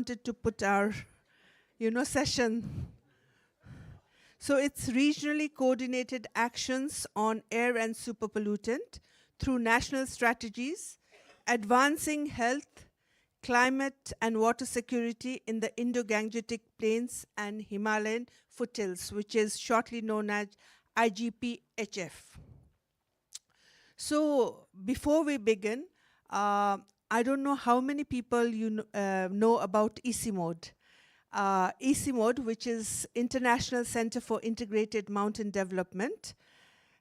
wanted to put our, session. So it's regionally coordinated actions on air and superpollutant through national strategies, advancing health, climate and water security in the Indo-Gangetic Plains and Himalayan foothills, which is shortly known as IGP-HF. So before we begin, I don't know how many people know about ECMOD. ECMOD, which is International Center for Integrated Mountain Development,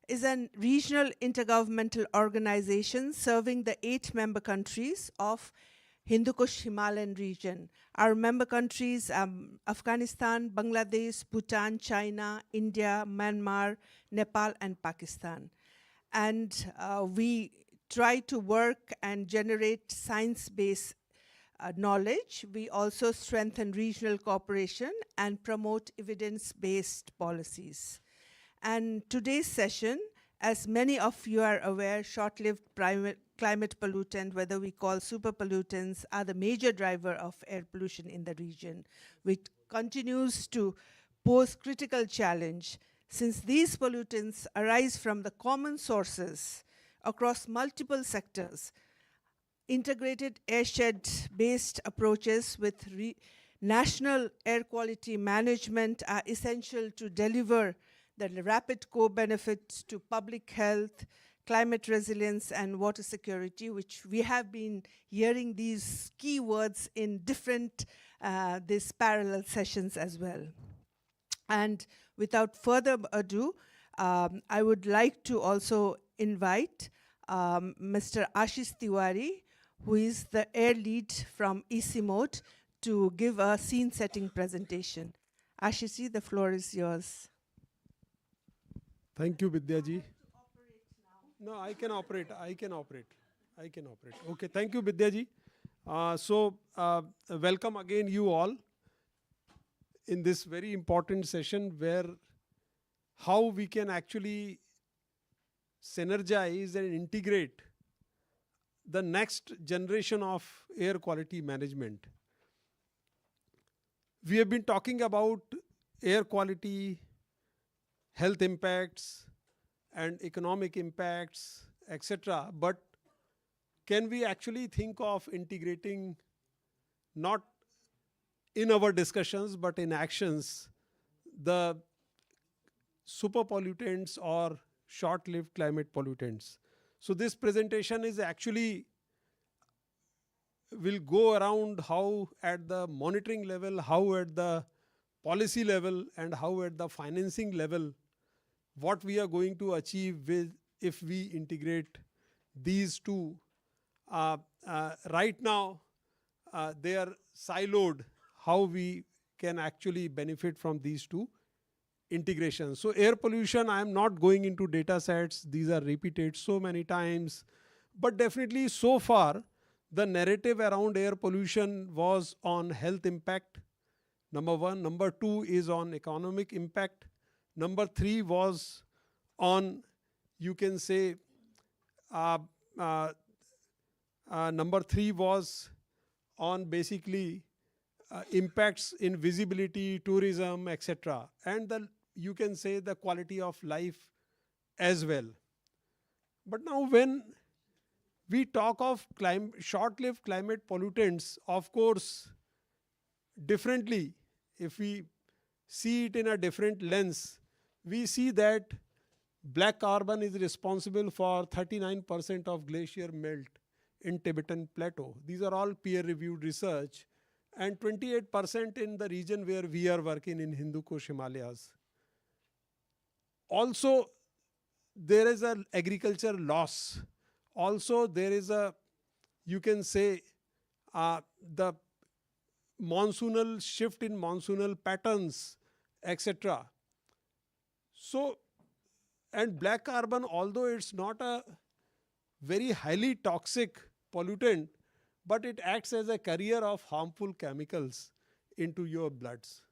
is a regional intergovernmental organization serving the 8 member countries of Hindu Kush Himalayan region. Our member countries, Afghanistan, Bangladesh, Bhutan, China, India, Myanmar, Nepal, and Pakistan. And we try to work and generate science-based knowledge. We also strengthen regional cooperation and promote evidence-based policies. And today's session, as many of you are aware, short-lived climate pollutant, whether we call super pollutants, are the major driver of air pollution in the region, which continues to pose critical challenge since these pollutants arise from the common sources across multiple sectors. Integrated airshed-based approaches with national air quality management are essential to deliver the rapid co-benefits to public health, climate resilience, and water security, which we have been hearing these keywords in different these parallel sessions as well. And without further ado, I would like to also invite Mr. Ashish Tiwari, who is the air lead from ECMOD, to give a scene-setting presentation. Ashish, the floor is yours. Thank you, Vidyaji. No, I can operate. Okay, thank you, Vidyaji. Welcome again, you all, in this very important session where how we can actually synergize and integrate the next generation of air quality management. We have been talking about air quality, health impacts, and economic impacts, etc. But can we actually think of integrating, not in our discussions, but in actions, the super pollutants or short-lived climate pollutants? So this presentation is actually will go around how at the monitoring level, how at the policy level, and how at the financing level, what we are going to achieve with if we integrate these two. Right now, they are siloed, how we can actually benefit from these two integrations. So air pollution, I am not going into data sets. These are repeated so many times. But definitely so far, the narrative around air pollution was on health impact, number 1. Number 2 is on economic impact. Number 3 was on, you can say, number 3 was on basically impacts in visibility, tourism, etc. And you can say the quality of life as well. But now when we talk of short-lived climate pollutants, of course, differently, if we see it in a different lens, we see that black carbon is responsible for 39% of glacier melt in Tibetan Plateau. These are all peer-reviewed research, and 28% in the region where we are working in Hindu Kush Himalayas. Also, there is an agriculture loss. Also, there is a, you can say, the monsoonal shift in monsoonal patterns, etc. So, and black carbon, although it's not a very highly toxic pollutant, but it acts as a carrier of harmful chemicals into your bloods.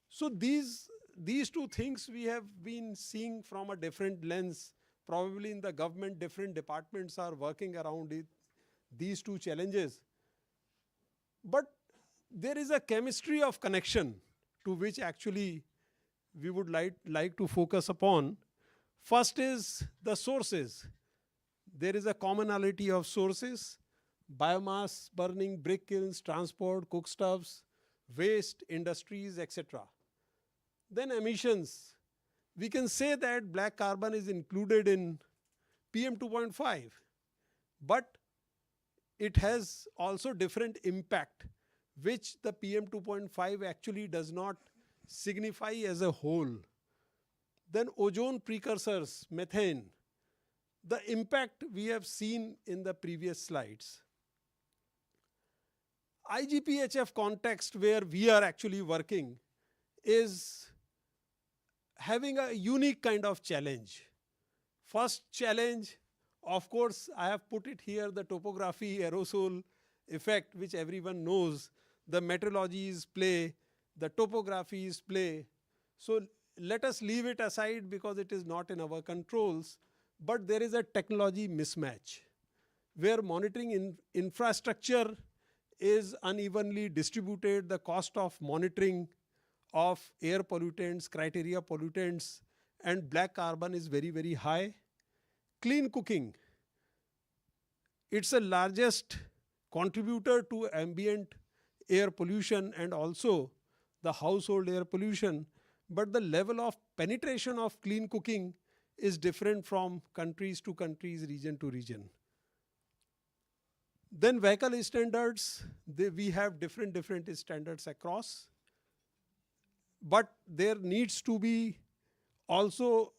So these two things we have been seeing from a different lens. Probably in the government, different departments are working around these two challenges. But there is a chemistry of connection to which actually we would like to focus upon. First is the sources. There is a commonality of sources: biomass burning, brick kilns, transport, cookstoves, waste, industries, etc. Then emissions. We can say that black carbon is included in PM 2.5, but it has also different impact, which the PM 2.5 actually does not signify as a whole. Then ozone precursors, methane, the impact we have seen in the previous slides. IGP-HF context where we are actually working is having a unique kind of challenge. First challenge, of course, I have put it here, the topography, aerosol effect, which everyone knows. The meteorologies play, the topographies play. So let us leave it aside because it is not in our controls. But there is a technology mismatch where monitoring infrastructure is unevenly distributed. The cost of monitoring of air pollutants, criteria pollutants, and black carbon is very, very high. Clean cooking, it's the largest contributor to ambient air pollution and also the household air pollution. But the level of penetration of clean cooking is different from countries to countries, region to region. Then vehicle standards, we have different standards across. But there needs to be also,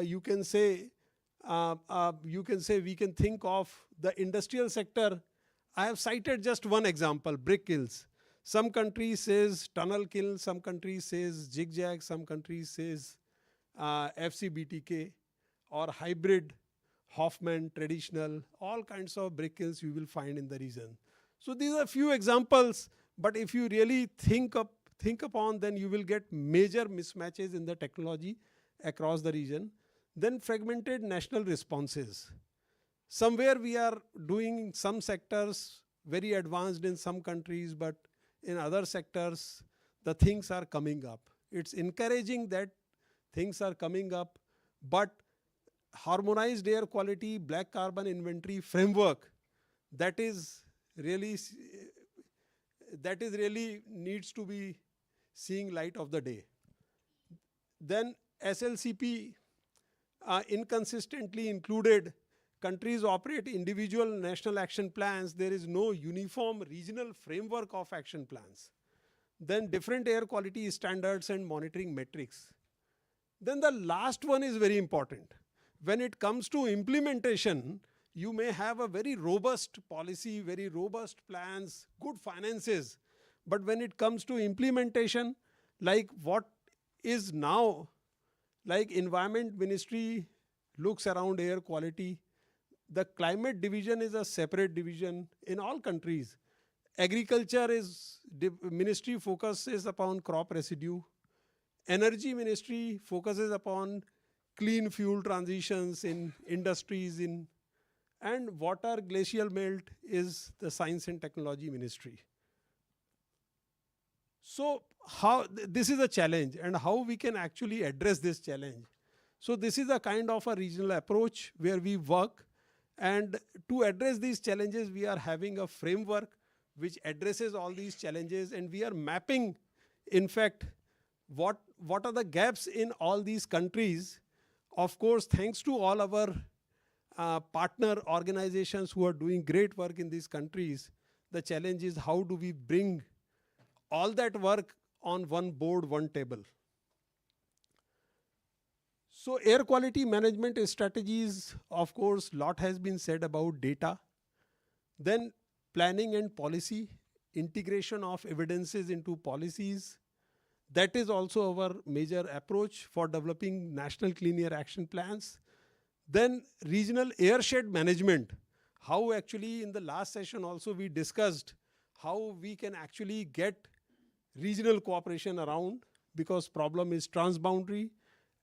you can say we can think of the industrial sector. I have cited just one example, brick kilns. Some countries says tunnel kiln, some countries says zigzag, some countries says FCBTK or hybrid, Hoffman, traditional, all kinds of brick kilns you will find in the region. So these are few examples, but if you really think upon, then you will get major mismatches in the technology across the region. Then fragmented national responses. Somewhere we are doing some sectors very advanced in some countries, but in other sectors, the things are coming up. It's encouraging that things are coming up, but harmonized air quality, black carbon inventory framework, that is really needs to be seeing light of the day. Then SLCP inconsistently included. Countries operate individual national action plans. There is no uniform regional framework of action plans. Then different air quality standards and monitoring metrics. Then the last one is very important. When it comes to implementation, you may have a very robust policy, very robust plans, good finances. But when it comes to implementation, like what is now, like Environment Ministry looks around air quality. The climate division is a separate division in all countries. Agriculture ministry focuses upon crop residue. Energy ministry focuses upon clean fuel transitions in industries, and water glacial melt is the science and technology ministry. So this is a challenge, and how we can actually address this challenge. So this is a kind of a regional approach where we work, and to address these challenges, we are having a framework which addresses all these challenges, and we are mapping, in fact, what are the gaps in all these countries. Of course, thanks to all our partner organizations who are doing great work in these countries, the challenge is how do we bring all that work on one board, one table. So air quality management strategies, of course, lot has been said about data. Then planning and policy, integration of evidences into policies. That is also our major approach for developing national clean air action plans. Then regional airshed management. How actually in the last session also we discussed how we can actually get regional cooperation around, because problem is transboundary.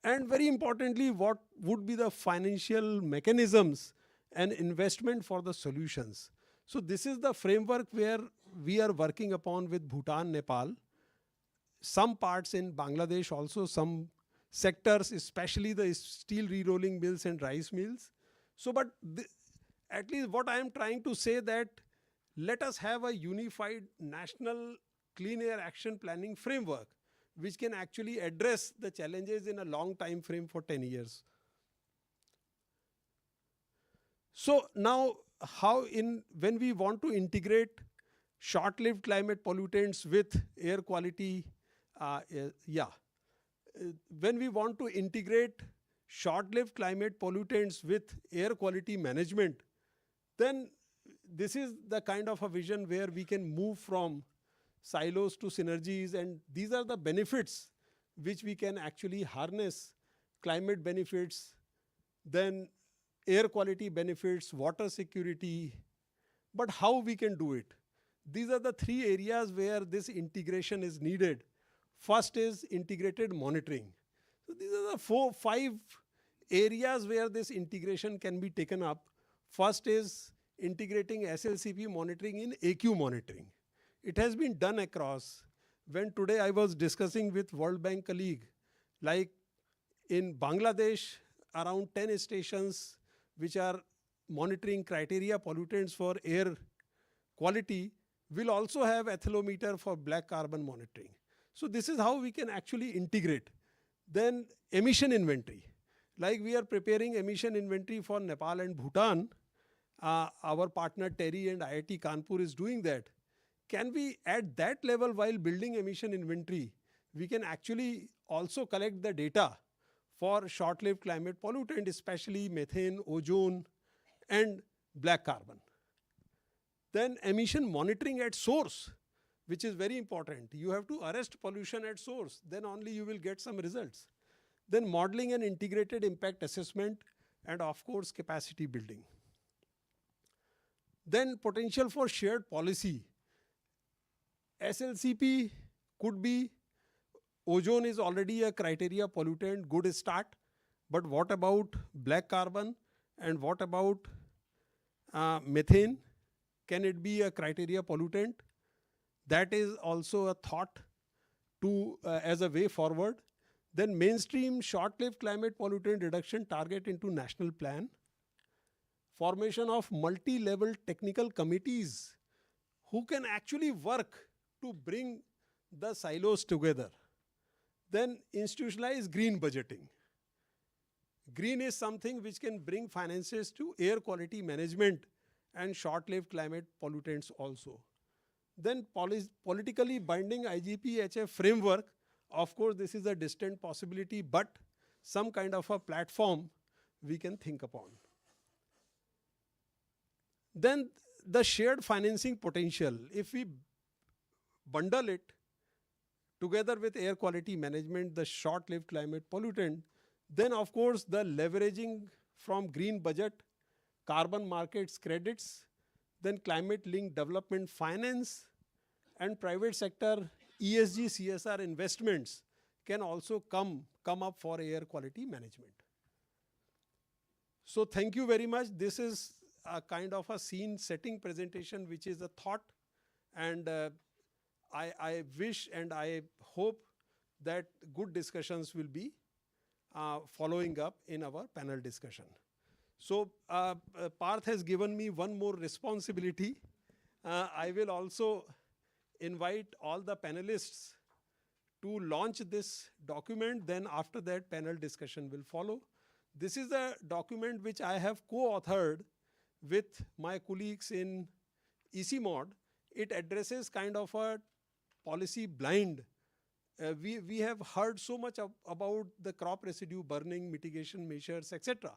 And very importantly, what would be the financial mechanisms and investment for the solutions. So this is the framework where we are working upon with Bhutan, Nepal, some parts in Bangladesh also, some sectors, especially the steel re-rolling mills and rice mills. So, but at least what I am trying to say that let us have a unified national clean air action planning framework which can actually address the challenges in a long time frame for 10 years. So now when we want to integrate short-lived climate pollutants with air quality, when we want to integrate short-lived climate pollutants with air quality management, then this is the kind of a vision where we can move from silos to synergies, and these are the benefits which we can actually harness: climate benefits, then air quality benefits, water security. But how we can do it? These are the three areas where this integration is needed. First is integrated monitoring. So these are the 5 areas where this integration can be taken up. First is integrating SLCP monitoring in AQ monitoring. It has been done across. When today I was discussing with World Bank colleague, like in Bangladesh, around 10 stations which are monitoring criteria pollutants for air quality will also have ethylometer for black carbon monitoring. So this is how we can actually integrate. Then emission inventory. Like we are preparing emission inventory for Nepal and Bhutan. Our partner Terry and IIT Kanpur is doing that. Can we, at that level, while building emission inventory, we can actually also collect the data for short-lived climate pollutant, especially methane, ozone, and black carbon. Then emission monitoring at source, which is very important. You have to arrest pollution at source, then only you will get some results. Then modeling and integrated impact assessment, and of course capacity building. Then potential for shared policy. SLCP could be, ozone is already a criteria pollutant, good start. But what about black carbon, and what about methane? Can it be a criteria pollutant? That is also a thought to as a way forward. Then mainstream short-lived climate pollutant reduction target into national plan. Formation of multi-level technical committees who can actually work to bring the silos together. Then institutionalize green budgeting. Green is something which can bring finances to air quality management and short-lived climate pollutants also. Then politically binding IGP-HF framework. Of course, this is a distant possibility, but some kind of a platform we can think upon. Then the shared financing potential. If we bundle it together with air quality management, the short-lived climate pollutant, then of course the leveraging from green budget, carbon markets credits, then climate-linked development finance, and private sector ESG CSR investments can also come up for air quality management. So thank you very much. This is a kind of a scene setting presentation, which is a thought, and I wish and I hope that good discussions will be following up in our panel discussion. So Parth has given me one more responsibility. I will also invite all the panelists to launch this document. Then after that, panel discussion will follow. This is a document which I have co-authored with my colleagues in ECMOD. It addresses kind of a policy blind. We have heard so much about the crop residue burning, mitigation measures, etc.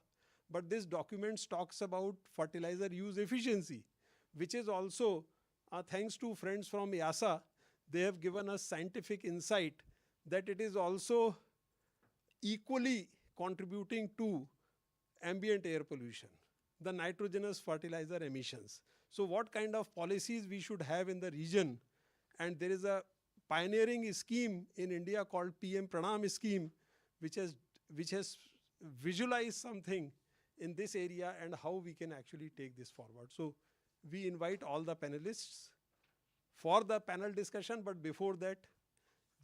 But this document talks about fertilizer use efficiency, which is also, thanks to friends from IASA, they have given us scientific insight that it is also equally contributing to ambient air pollution, the nitrogenous fertilizer emissions. So what kind of policies we should have in the region? And there is a pioneering scheme in India called PM Pranam scheme, which has visualized something in this area and how we can actually take this forward. So we invite all the panelists for the panel discussion, but before that,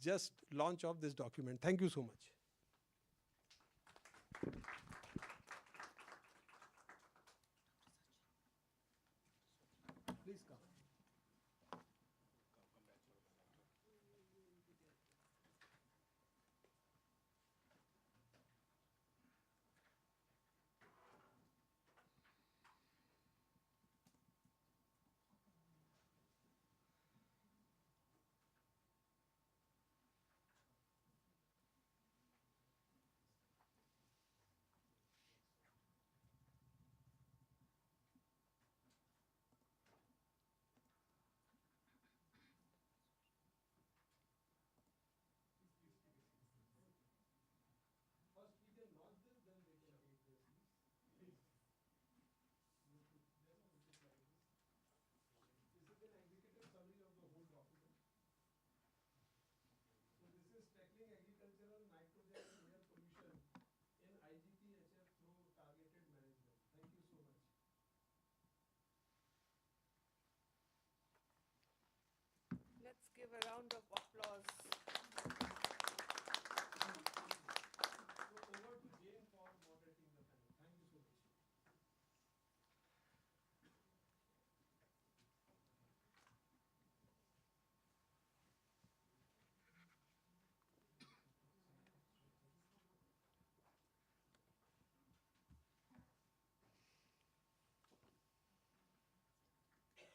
just launch of this document. Thank you so much. Please come. Tackling agricultural nitrogen and air pollution in IGP-HF through targeted management. Thank you so much. Let's give a round of applause. So over to Jane for moderating the panel. Thank you so much. Yeah.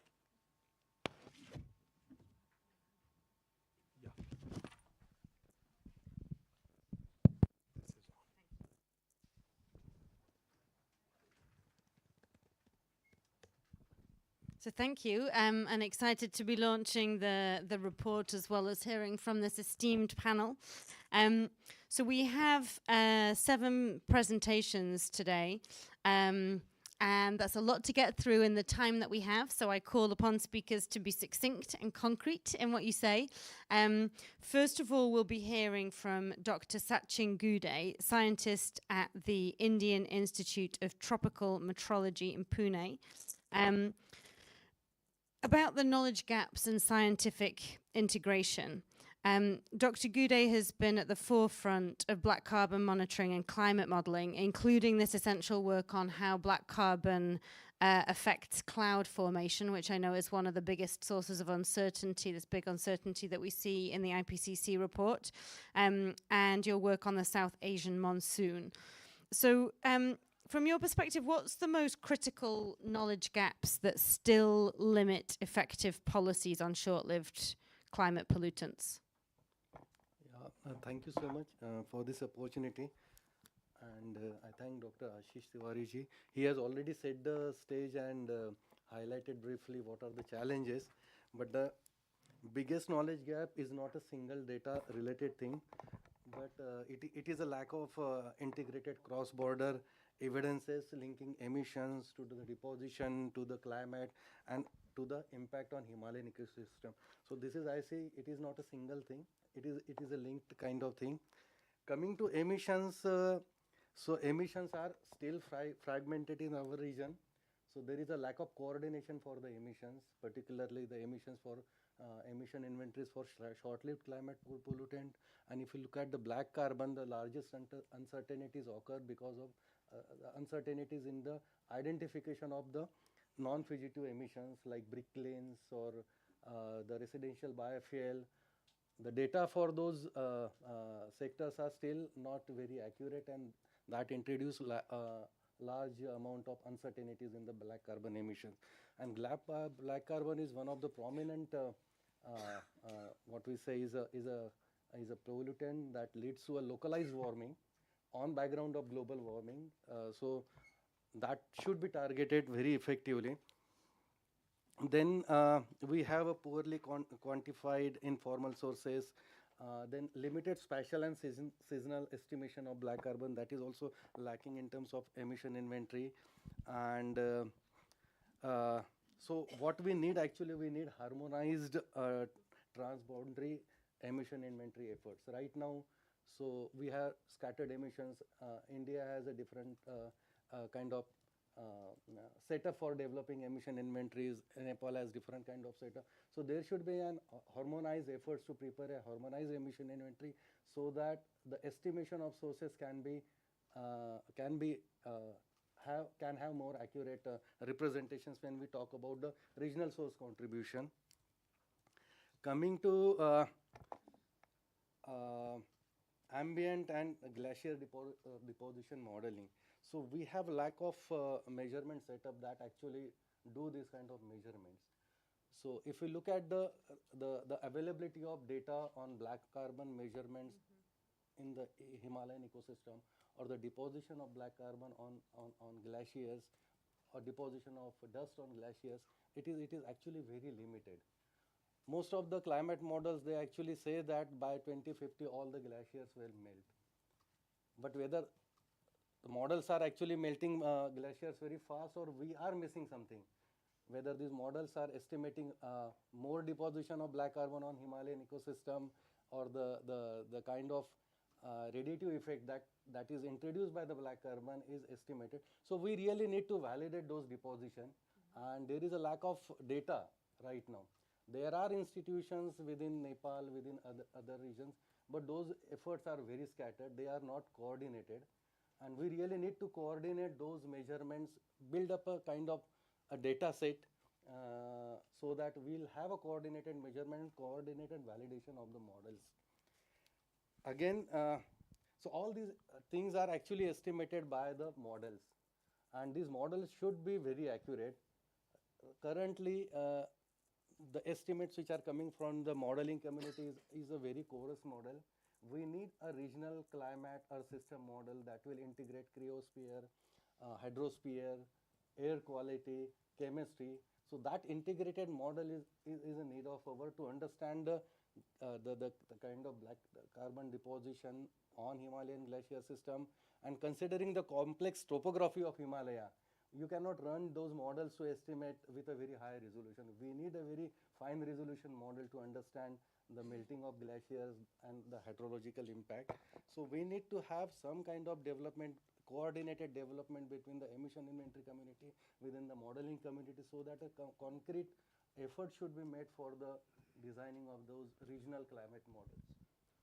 This is on. So thank you. I'm excited to be launching the report as well as hearing from this esteemed panel. So we have 7 presentations today. And that's a lot to get through in the time that we have. So I call upon speakers to be succinct and concrete in what you say. First of all, we'll be hearing from Dr. Sachin Gude, scientist at the Indian Institute of Tropical Metrology in Pune. About the knowledge gaps and scientific integration. Dr. Gude has been at the forefront of black carbon monitoring and climate modeling, including this essential work on how black carbon affects cloud formation, which I know is one of the biggest sources of uncertainty, this big uncertainty that we see in the IPCC report, and your work on the South Asian monsoon. So, from your perspective, what's the most critical knowledge gaps that still limit effective policies on short-lived climate pollutants? Yeah, thank you so much for this opportunity. And I thank Dr. Ashish Tiwari ji. He has already set the stage and highlighted briefly what are the challenges. But the biggest knowledge gap is not a single data related thing, but it is a lack of integrated cross-border evidences linking emissions to the deposition, to the climate, and to the impact on Himalayan ecosystem. So this is, I say, it is not a single thing. It is a linked kind of thing. Coming to emissions, so emissions are still fragmented in our region. So there is a lack of coordination for the emissions, particularly the emissions for emission inventories for short-lived climate pollutant. And if you look at the black carbon, the largest uncertainties occur because of the uncertainties in the identification of the non-fugitive emissions like brick lanes or the residential biofuel. The data for those sectors are still not very accurate, and that introduce large amount of uncertainties in the black carbon emissions. And black carbon is one of the prominent what we say is a pollutant that leads to a localized warming on background of global warming. So that should be targeted very effectively. Then we have a poorly quantified informal sources. Then limited spatial and seasonal estimation of black carbon, that is also lacking in terms of emission inventory. And so what we need, actually we need harmonized transboundary emission inventory efforts. Right now, so we have scattered emissions. India has a different kind of setup for developing emission inventories. Nepal has different kind of setup. So there should be an harmonized efforts to prepare a harmonized emission inventory so that the estimation of sources can have more accurate representations when we talk about the regional source contribution. Coming to ambient and glacier deposition modeling. So we have lack of measurement setup that actually do this kind of measurements. So if we look at the availability of data on black carbon measurements in the Himalayan ecosystem, or the deposition of black carbon on glaciers, or deposition of dust on glaciers, it is actually very limited. Most of the climate models, they actually say that by 2050 all the glaciers will melt. But whether the models are actually melting glaciers very fast, or we are missing something, whether these models are estimating more deposition of black carbon on Himalayan ecosystem, or the kind of radiative effect that is introduced by the black carbon is estimated. So we really need to validate those deposition, and there is a lack of data right now. There are institutions within Nepal, within other regions, but those efforts are very scattered. They are not coordinated, and we really need to coordinate those measurements, build up a kind of a data set so that we'll have a coordinated measurement, coordinated validation of the models. Again, so all these things are actually estimated by the models, and these models should be very accurate. Currently, the estimates which are coming from the modeling community is a very coarse model. We need a regional climate or system model that will integrate cryosphere, hydrosphere, air quality, chemistry. So that integrated model is a need of our to understand the kind of black carbon deposition on Himalayan glacier system, and considering the complex topography of Himalaya, you cannot run those models to estimate with a very high resolution. We need a very fine resolution model to understand the melting of glaciers and the hydrological impact. So we need to have some kind of development, coordinated development between the emission inventory community, within the modeling community, so that a concrete effort should be made for the designing of those regional climate models.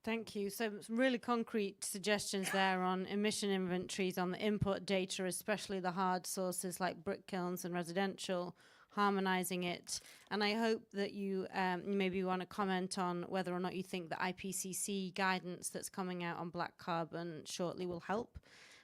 Thank you. So some really concrete suggestions there on emission inventories, on the input data, especially the hard sources like brick kilns and residential, harmonizing it. And I hope that you maybe want to comment on whether or not you think the IPCC guidance that's coming out on black carbon shortly will help.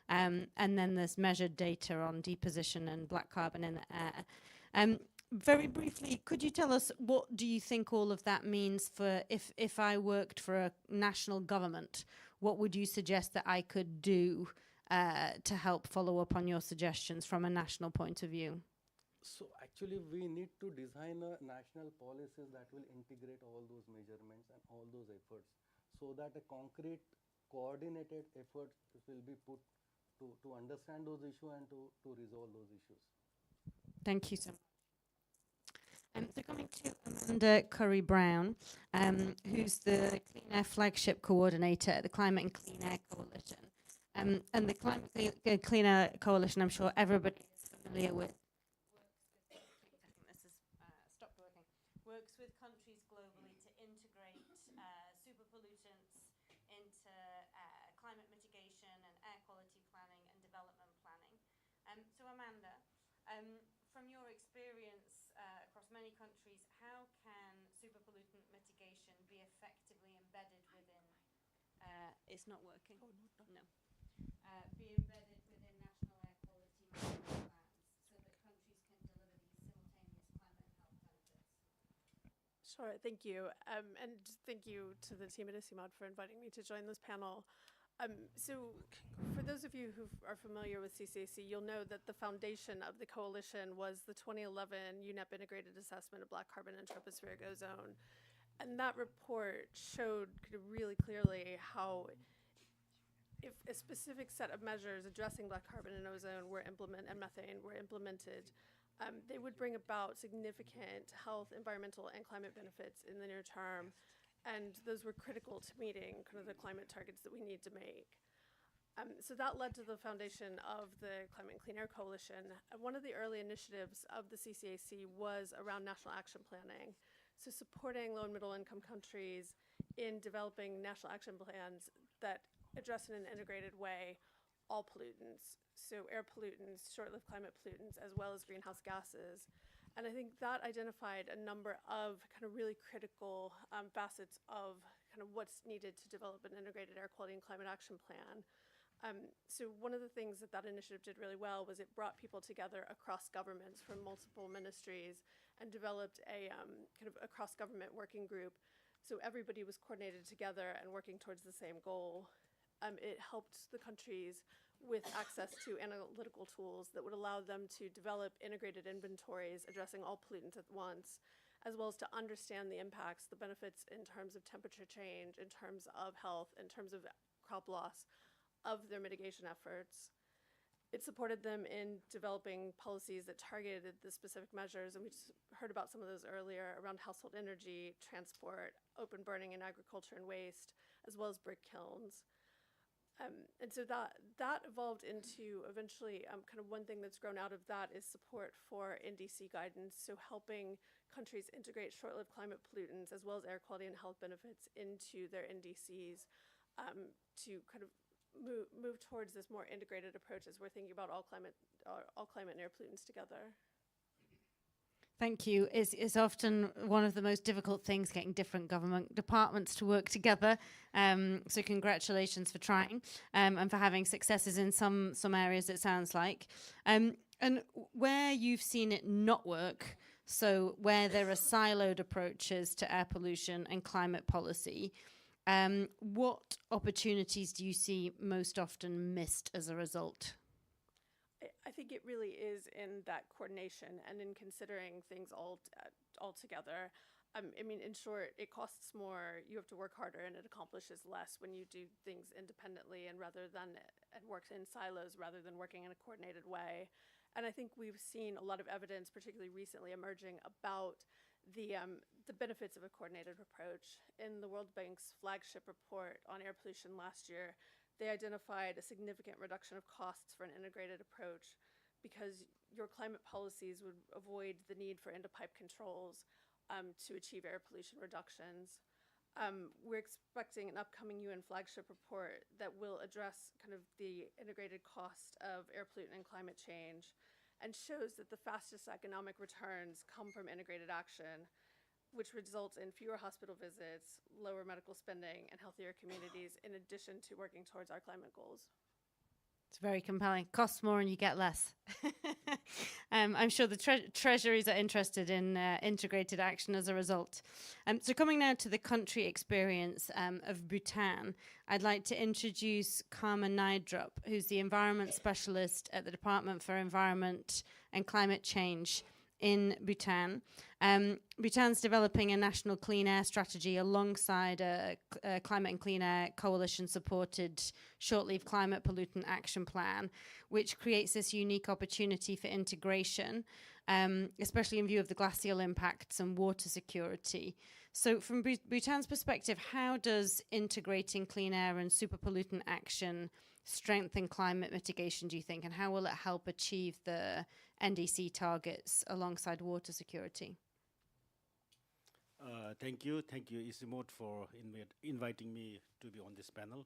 And then there's measured data on deposition and black carbon in the air. Very briefly, could you tell us what do you think all of that means for if I worked for a national government, what would you suggest that I could do to help follow up on your suggestions from a national point of view? So actually we need to design a national policies that will integrate all those measurements and all those efforts, so that a concrete coordinated effort will be put to understand those issues and to resolve those issues. Thank you so much. So coming to Amanda Curry-Brown, who's the Clean Air Flagship Coordinator at the Climate and Clean Air Coalition. And the Climate Clean Air Coalition, I'm sure everybody is familiar with, works with countries globally to integrate super pollutants into climate mitigation and air quality planning and development planning. So Amanda, from your experience across many countries, how can super pollutant mitigation be effectively embedded within, it's not working? Oh, no. Be embedded within national air quality management plans so that countries can deliver these simultaneous climate and health benefits? Sure, thank you. And thank you to the team at ICIMOD for inviting me to join this panel. So for those of you who are familiar with CCAC, you'll know that the foundation of the coalition was the 2011 UNEP Integrated Assessment of Black Carbon and Tropospheric Ozone. And that report showed really clearly how if a specific set of measures addressing black carbon and ozone were and methane were implemented, they would bring about significant health, environmental, and climate benefits in the near term. And those were critical to meeting kind of the climate targets that we need to make. So that led to the foundation of the Climate and Clean Air Coalition. And one of the early initiatives of the CCAC was around national action planning. So supporting low and middle income countries in developing national action plans that address in an integrated way all pollutants. So air pollutants, short-lived climate pollutants, as well as greenhouse gases. And I think that identified a number of kind of really critical facets of kind of what's needed to develop an integrated air quality and climate action plan. So one of the things that that initiative did really well was it brought people together across governments from multiple ministries and developed a kind of a cross-government working group. So everybody was coordinated together and working towards the same goal. It helped the countries with access to analytical tools that would allow them to develop integrated inventories addressing all pollutants at once, as well as to understand the impacts, the benefits in terms of temperature change, in terms of health, in terms of crop loss, of their mitigation efforts. It supported them in developing policies that targeted the specific measures, and we just heard about some of those earlier around household energy, transport, open burning in agriculture and waste, as well as brick kilns. And so that evolved into eventually kind of one thing that's grown out of that is support for NDC guidance, so helping countries integrate short-lived climate pollutants as well as air quality and health benefits into their NDCs to kind of move towards this more integrated approach as we're thinking about all climate and air pollutants together. Thank you. It's often one of the most difficult things, getting different government departments to work together. So congratulations for trying and for having successes in some areas, it sounds like. And where you've seen it not work, so where there are siloed approaches to air pollution and climate policy, what opportunities do you see most often missed as a result? I think it really is in that coordination and in considering things all together. I mean, in short, it costs more, you have to work harder, and it accomplishes less when you do things independently and work in silos rather than working in a coordinated way. And I think we've seen a lot of evidence, particularly recently, emerging about the benefits of a coordinated approach. In the World Bank's flagship report on air pollution last year, they identified a significant reduction of costs for an integrated approach because your climate policies would avoid the need for end-of-pipe controls to achieve air pollution reductions. We're expecting an upcoming UN flagship report that will address kind of the integrated cost of air pollutant and climate change and shows that the fastest economic returns come from integrated action, which results in fewer hospital visits, lower medical spending, and healthier communities, in addition to working towards our climate goals. It's very compelling. Costs more and you get less. I'm sure the treasuries are interested in integrated action as a result. So coming now to the country experience of Bhutan, I'd like to introduce Karma Naidrup, who's the environment specialist at the Department for Environment and Climate Change in Bhutan. Bhutan's developing a national clean air strategy alongside a climate and clean air coalition-supported short-lived climate pollutant action plan, which creates this unique opportunity for integration, especially in view of the glacial impacts and water security. So from Bhutan's perspective, how does integrating clean air and super pollutant action strengthen climate mitigation, do you think, and how will it help achieve the NDC targets alongside water security? Thank you, Isimot, for inviting me to be on this panel.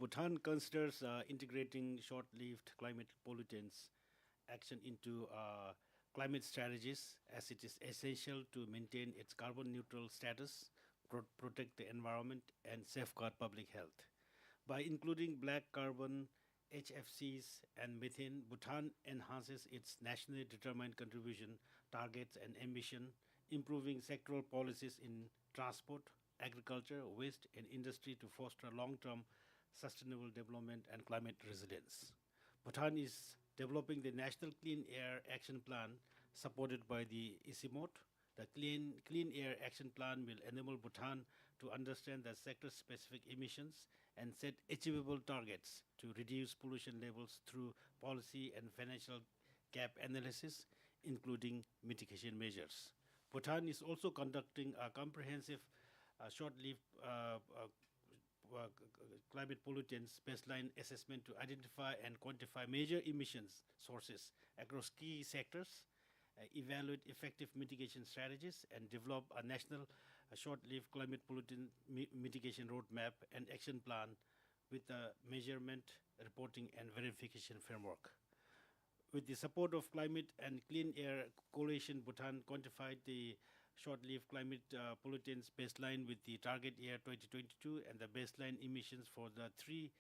Bhutan considers integrating short-lived climate pollutants action into climate strategies as it is essential to maintain its carbon neutral status, protect the environment, and safeguard public health. By including black carbon, HFCs, and methane, Bhutan enhances its nationally determined contribution, targets, and ambition, improving sectoral policies in transport, agriculture, waste, and industry to foster long-term sustainable development and climate resilience. Bhutan is developing the National Clean Air Action Plan supported by the ICIMOT. The Clean Air Action Plan will enable Bhutan to understand the sector-specific emissions and set achievable targets to reduce pollution levels through policy and financial gap analysis, including mitigation measures. Bhutan is also conducting a comprehensive short-lived climate pollutants baseline assessment to identify and quantify major emissions sources across key sectors, evaluate effective mitigation strategies, and develop a national short-lived climate pollutant mitigation roadmap and action plan with a measurement, reporting, and verification framework. With the support of Climate and Clean Air Coalition, Bhutan quantified the short-lived climate pollutants baseline with the target year 2022 and the baseline emissions for the three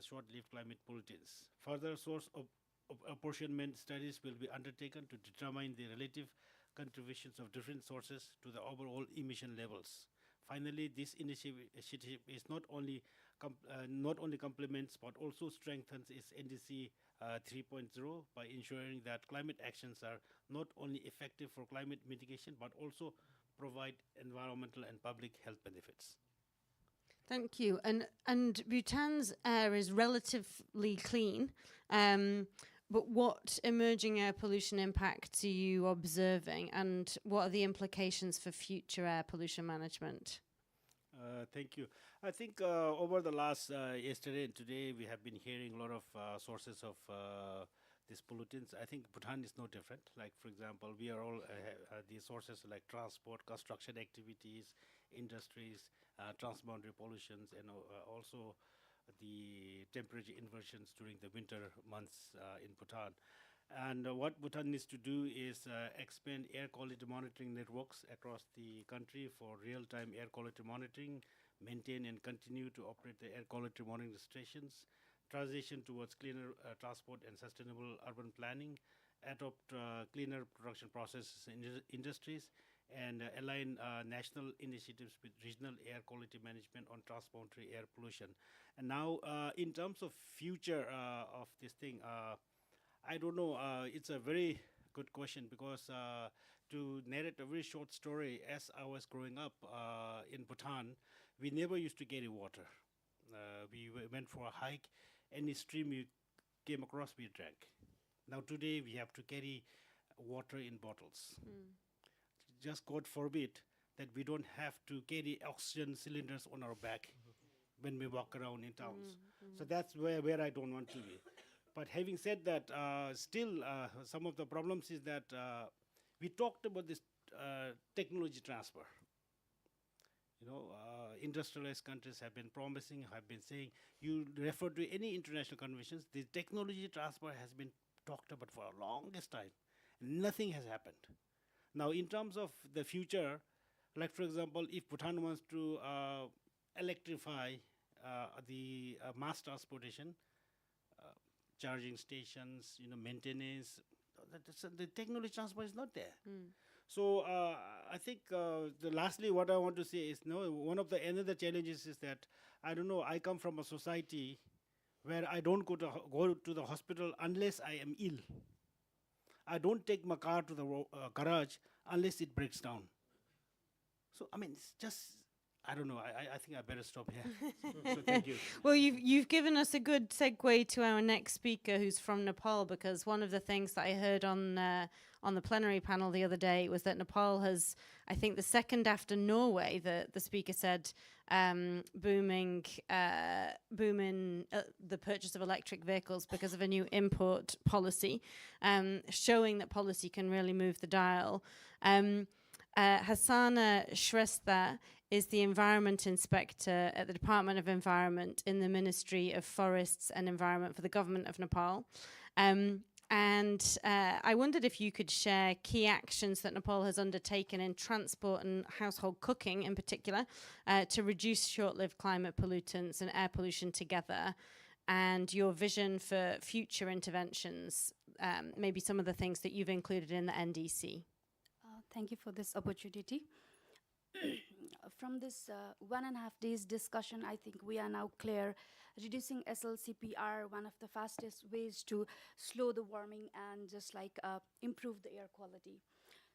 short-lived climate pollutants. Further source of apportionment studies will be undertaken to determine the relative contributions of different sources to the overall emission levels. Finally, this initiative is not only complements but also strengthens its NDC 3.0 by ensuring that climate actions are not only effective for climate mitigation but also provide environmental and public health benefits. Thank you. And Bhutan's air is relatively clean, but what emerging air pollution impacts are you observing, and what are the implications for future air pollution management? Thank you. I think over the last yesterday and today, we have been hearing a lot of sources of these pollutants. I think Bhutan is no different. Like, for example, we are all these sources like transport, construction activities, industries, transboundary pollutions, and also the temperature inversions during the winter months in Bhutan. And what Bhutan needs to do is expand air quality monitoring networks across the country for real-time air quality monitoring, maintain and continue to operate the air quality monitoring stations, transition towards cleaner transport and sustainable urban planning, adopt cleaner production processes in industries, and align national initiatives with regional air quality management on transboundary air pollution. And now, in terms of future of this thing, I don't know. It's a very good question because to narrate a very short story, as I was growing up in Bhutan, we never used to carry water. We went for a hike. Any stream you came across, we drank. Now today, we have to carry water in bottles. Just God forbid that we don't have to carry oxygen cylinders on our back when we walk around in towns. So that's where I don't want to be. But having said that, still some of the problems is that we talked about this technology transfer. You know, industrialized countries have been promising, have been saying, you refer to any international conventions, the technology transfer has been talked about for a longest time. Nothing has happened. Now, in terms of the future, like for example, if Bhutan wants to electrify the mass transportation, charging stations, you know, maintenance, the technology transfer is not there. So I think lastly, what I want to say is, one of the another challenges is that, I don't know, I come from a society where I don't go to the hospital unless I am ill. I don't take my car to the garage unless it breaks down. So, I mean, it's just, I don't know. I think I better stop here. So thank you. Well, you've given us a good segue to our next speaker, who's from Nepal, because one of the things that I heard on the plenary panel the other day was that Nepal has, I think, the second after Norway, the speaker said, booming the purchase of electric vehicles because of a new import policy, showing that policy can really move the dial. Hassana Shrestha is the Environment Inspector at the Department of Environment in the Ministry of Forests and Environment for the Government of Nepal. And I wondered if you could share key actions that Nepal has undertaken in transport and household cooking in particular to reduce short-lived climate pollutants and air pollution together, and your vision for future interventions, maybe some of the things that you've included in the NDC. Thank you for this opportunity. From this 1.5 days discussion, I think we are now clear. Reducing SLCP are one of the fastest ways to slow the warming and just like improve the air quality.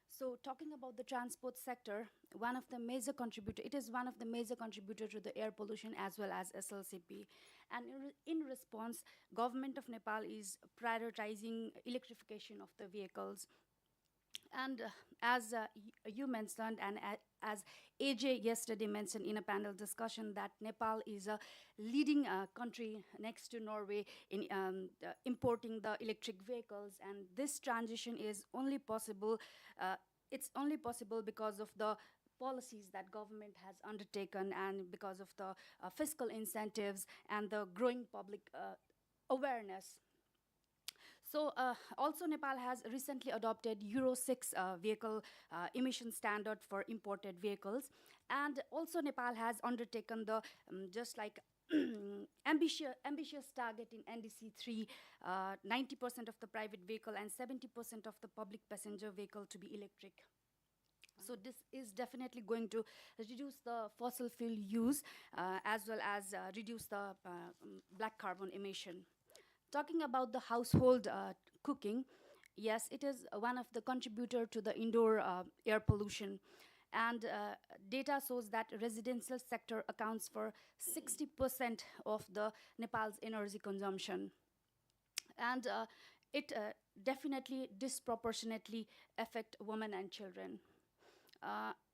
So talking about the transport sector, it is one of the major contributor to the air pollution as well as SLCP. And in response, Government of Nepal is prioritizing electrification of the vehicles. And as you mentioned, and as AJ yesterday mentioned in a panel discussion, that Nepal is a leading country next to Norway in importing the electric vehicles, and this transition is only possible, it's only possible because of the policies that government has undertaken and because of the fiscal incentives and the growing public awareness. So also Nepal has recently adopted Euro 6 vehicle emission standard for imported vehicles. And also Nepal has undertaken the, just like ambitious target in NDC 3, 90% of the private vehicle and 70% of the public passenger vehicle to be electric. So this is definitely going to reduce the fossil fuel use as well as reduce the black carbon emission. Talking about the household cooking, yes, it is one of the contributor to the indoor air pollution. And data shows that residential sector accounts for 60% of the Nepal's energy consumption. And it definitely disproportionately affect women and children.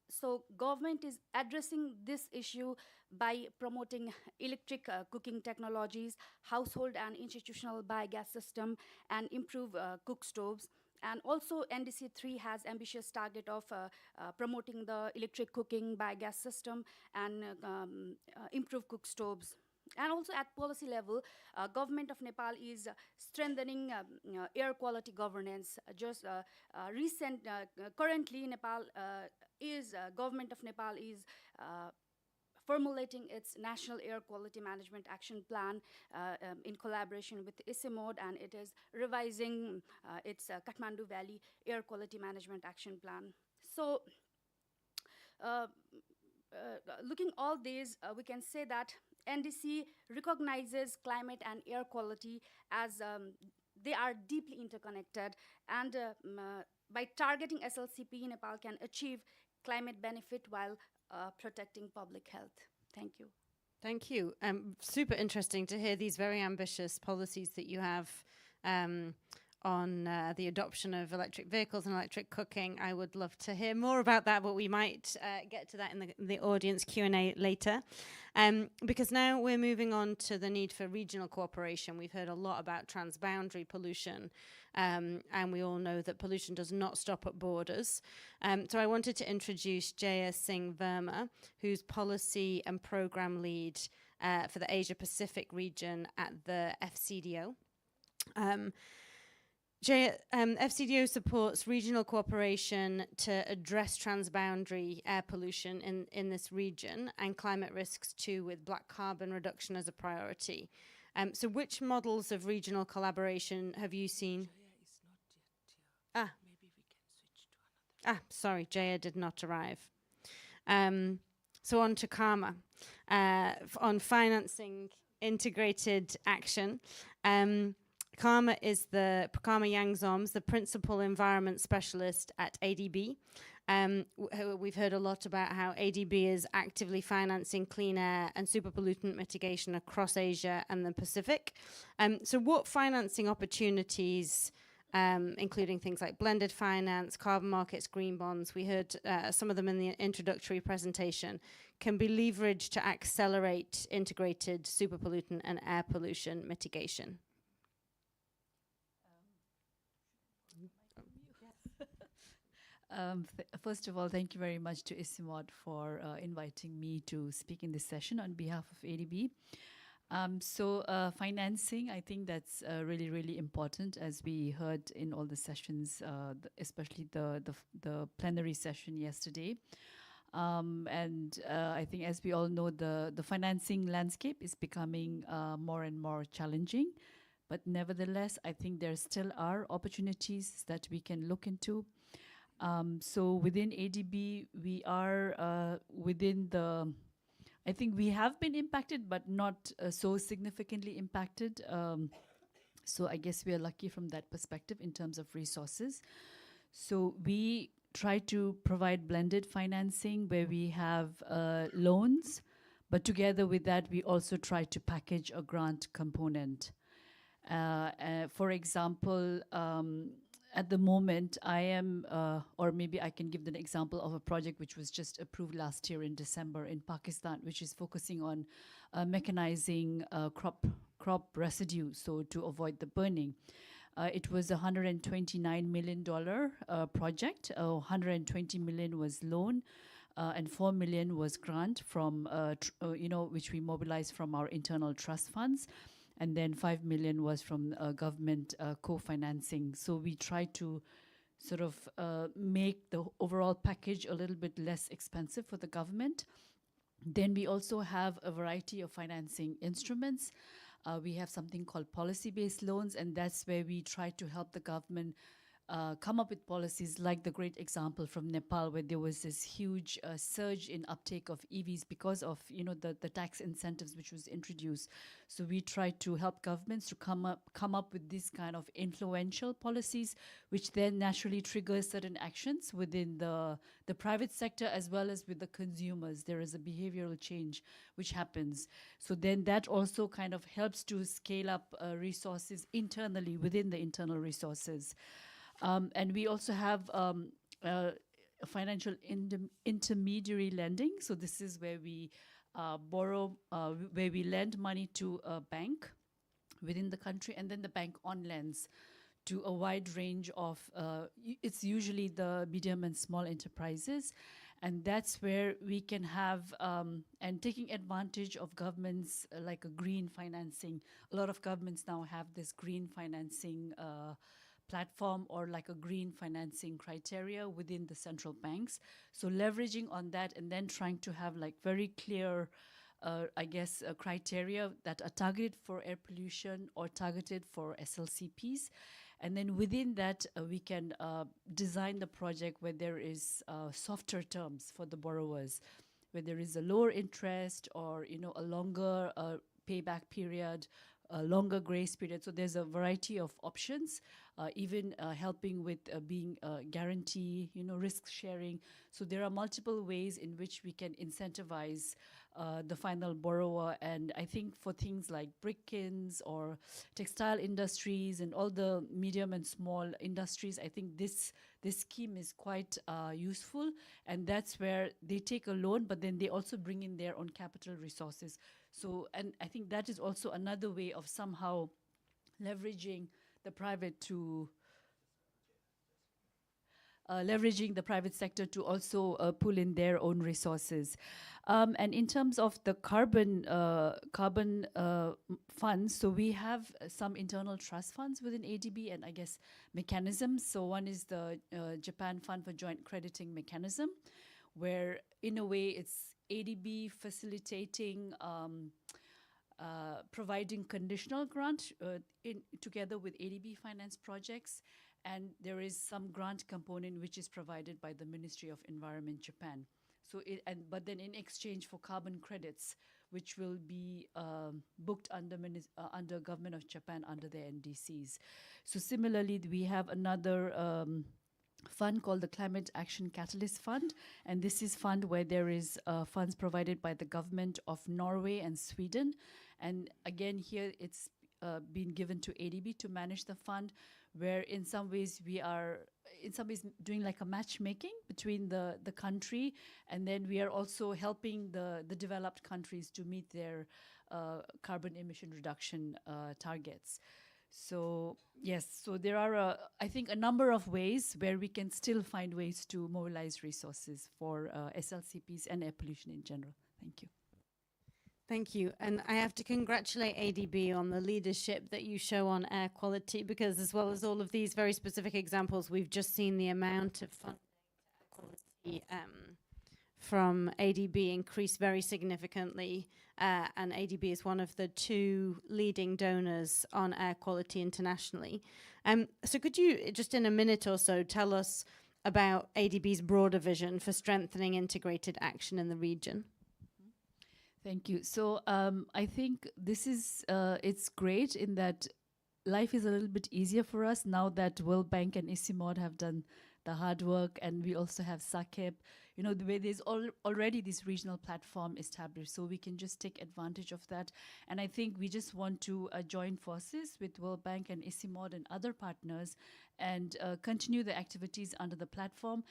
So government is addressing this issue by promoting electric cooking technologies, household and institutional biogas system, and improve cook stoves. And also NDC 3 has ambitious target of promoting the electric cooking biogas system and improve cook stoves. And also at policy level, government of Nepal is strengthening air quality governance. Currently Nepal government of Nepal is formulating its National Air Quality Management Action Plan in collaboration with ICIMOD, and it is revising its Kathmandu Valley Air Quality Management Action Plan. So looking all these, we can say that NDC recognizes climate and air quality as they are deeply interconnected, and by targeting SLCP, Nepal can achieve climate benefit while protecting public health. Thank you. Thank you. Super interesting to hear these very ambitious policies that you have on the adoption of electric vehicles and electric cooking. I would love to hear more about that, but we might get to that in the audience Q&A later. Because now we're moving on to the need for regional cooperation. We've heard a lot about transboundary pollution, and we all know that pollution does not stop at borders. So I wanted to introduce Jaya Singh Verma, who's policy and program lead for the Asia Pacific region at the FCDO. FCDO supports regional cooperation to address transboundary air pollution in this region and climate risks too, with black carbon reduction as a priority. So which models of regional collaboration have you seen? Jaya is not yet here. Maybe we can switch to another. Sorry, Jaya did not arrive. So on to Karma, on financing integrated action. Karma Yangzom's the principal environment specialist at ADB. We've heard a lot about how ADB is actively financing clean air and super pollutant mitigation across Asia and the Pacific. So what financing opportunities, including things like blended finance, carbon markets, green bonds, we heard some of them in the introductory presentation, can be leveraged to accelerate integrated super pollutant and air pollution mitigation? First of all, thank you very much to ICIMOD for inviting me to speak in this session on behalf of ADB. Financing, I think that's really, really important, as we heard in all the sessions, especially the plenary session yesterday. I think, as we all know, the financing landscape is becoming more and more challenging. But nevertheless, I think there still are opportunities that we can look into. So within ADB, we are I think we have been impacted, but not so significantly impacted. So I guess we are lucky from that perspective in terms of resources. So we try to provide blended financing where we have loans, but together with that, we also try to package a grant component. For example, at the moment, I am, or maybe I can give an example of a project which was just approved last year in December in Pakistan, which is focusing on mechanizing crop residue, so to avoid the burning. It was a $129 million project. 120 million was loan, and 4 million was grant from, which we mobilized from our internal trust funds. And then 5 million was from government co-financing. So we tried to sort of make the overall package a little bit less expensive for the government. Then we also have a variety of financing instruments. We have something called policy-based loans, and that's where we try to help the government come up with policies, like the great example from Nepal, where there was this huge surge in uptake of EVs because of the tax incentives which was introduced. So we try to help governments to come up with this kind of influential policies, which then naturally triggers certain actions within the private sector as well as with the consumers. There is a behavioral change which happens. So then that also kind of helps to scale up resources internally within the internal resources. And we also have financial intermediary lending. So this is where we borrow, where we lend money to a bank within the country, and then the bank on lends to a wide range of, it's usually the medium and small enterprises. And that's where we can have, and taking advantage of governments like a green financing. A lot of governments now have this green financing platform, or like a green financing criteria within the central banks. So leveraging on that and then trying to have like very clear, criteria that are targeted for air pollution or targeted for SLCPs. And then within that, we can design the project where there is softer terms for the borrowers, where there is a lower interest or, a longer payback period, a longer grace period. So there's a variety of options, even helping with being guarantee, risk sharing. So there are multiple ways in which we can incentivize the final borrower. And I think for things like brick kilns or textile industries and all the medium and small industries, I think this scheme is quite useful. And that's where they take a loan, but then they also bring in their own capital resources. So, and I think that is also another way of somehow leveraging the private to leveraging the private sector to also pull in their own resources. And in terms of the carbon funds, so we have some internal trust funds within ADB and I guess mechanisms. So one is the Japan Fund for Joint Crediting Mechanism, where in a way it's ADB facilitating providing conditional grant together with ADB finance projects. And there is some grant component which is provided by the Ministry of Environment, Japan. So, but then in exchange for carbon credits, which will be booked under Government of Japan under the NDCs. So similarly, we have another fund called the Climate Action Catalyst Fund, and this is fund where there is funds provided by the government of Norway and Sweden. And again, here it's been given to ADB to manage the fund, where in some ways we are doing like a matchmaking between the country, and then we are also helping the developed countries to meet their carbon emission reduction targets. So yes, so there are I think a number of ways where we can still find ways to mobilize resources for SLCPs and air pollution in general. Thank you. Thank you. And I have to congratulate ADB on the leadership that you show on air quality, because as well as all of these very specific examples, we've just seen the amount of funding to air quality from ADB increase very significantly. And ADB is one of the 2 leading donors on air quality internationally. So could you, just in a minute or so, tell us about ADB's broader vision for strengthening integrated action in the region? Thank you. So I think this is, it's great in that life is a little bit easier for us now that World Bank and ICIMOD have done the hard work, and we also have SACEP, you know, the way there's already this regional platform established, so we can just take advantage of that. And I think we just want to join forces with World Bank and ICIMOD and other partners and continue the activities under the platform.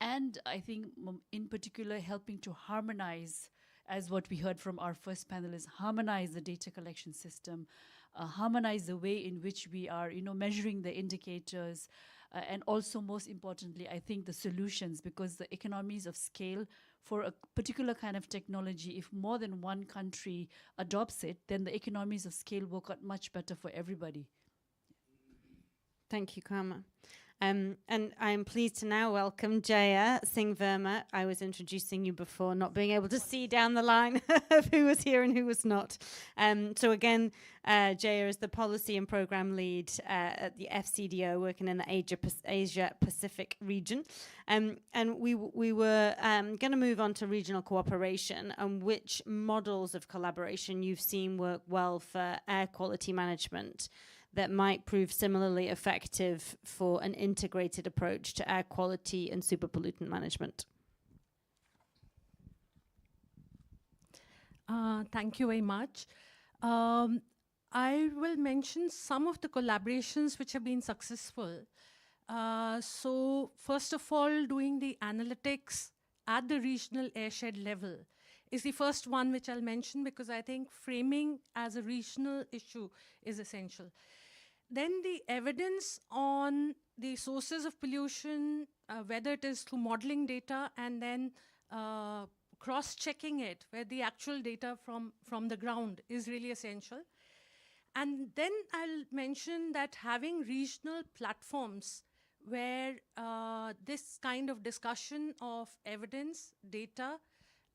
And I think in particular helping to harmonize, as what we heard from our first panelists, harmonize the data collection system, harmonize the way in which we are, you know, measuring the indicators, and also most importantly, I think the solutions, because the economies of scale for a particular kind of technology, if more than one country adopts it, then the economies of scale work out much better for everybody. Thank you, Karma. And I am pleased to now welcome Jaya Singh Verma. I was introducing you before, not being able to see down the line of who was here and who was not. So again, Jaya is the policy and program lead at the FCDO, working in the Asia Pacific region. And we were going to move on to regional cooperation and which models of collaboration you've seen work well for air quality management that might prove similarly effective for an integrated approach to air quality and superpollutant management. Thank you very much. I will mention some of the collaborations which have been successful. So first of all, doing the analytics at the regional airshed level is the first one which I'll mention, because I think framing as a regional issue is essential. Then the evidence on the sources of pollution, whether it is through modeling data and then cross-checking it, where the actual data from the ground is really essential. And then I'll mention that having regional platforms where this kind of discussion of evidence, data,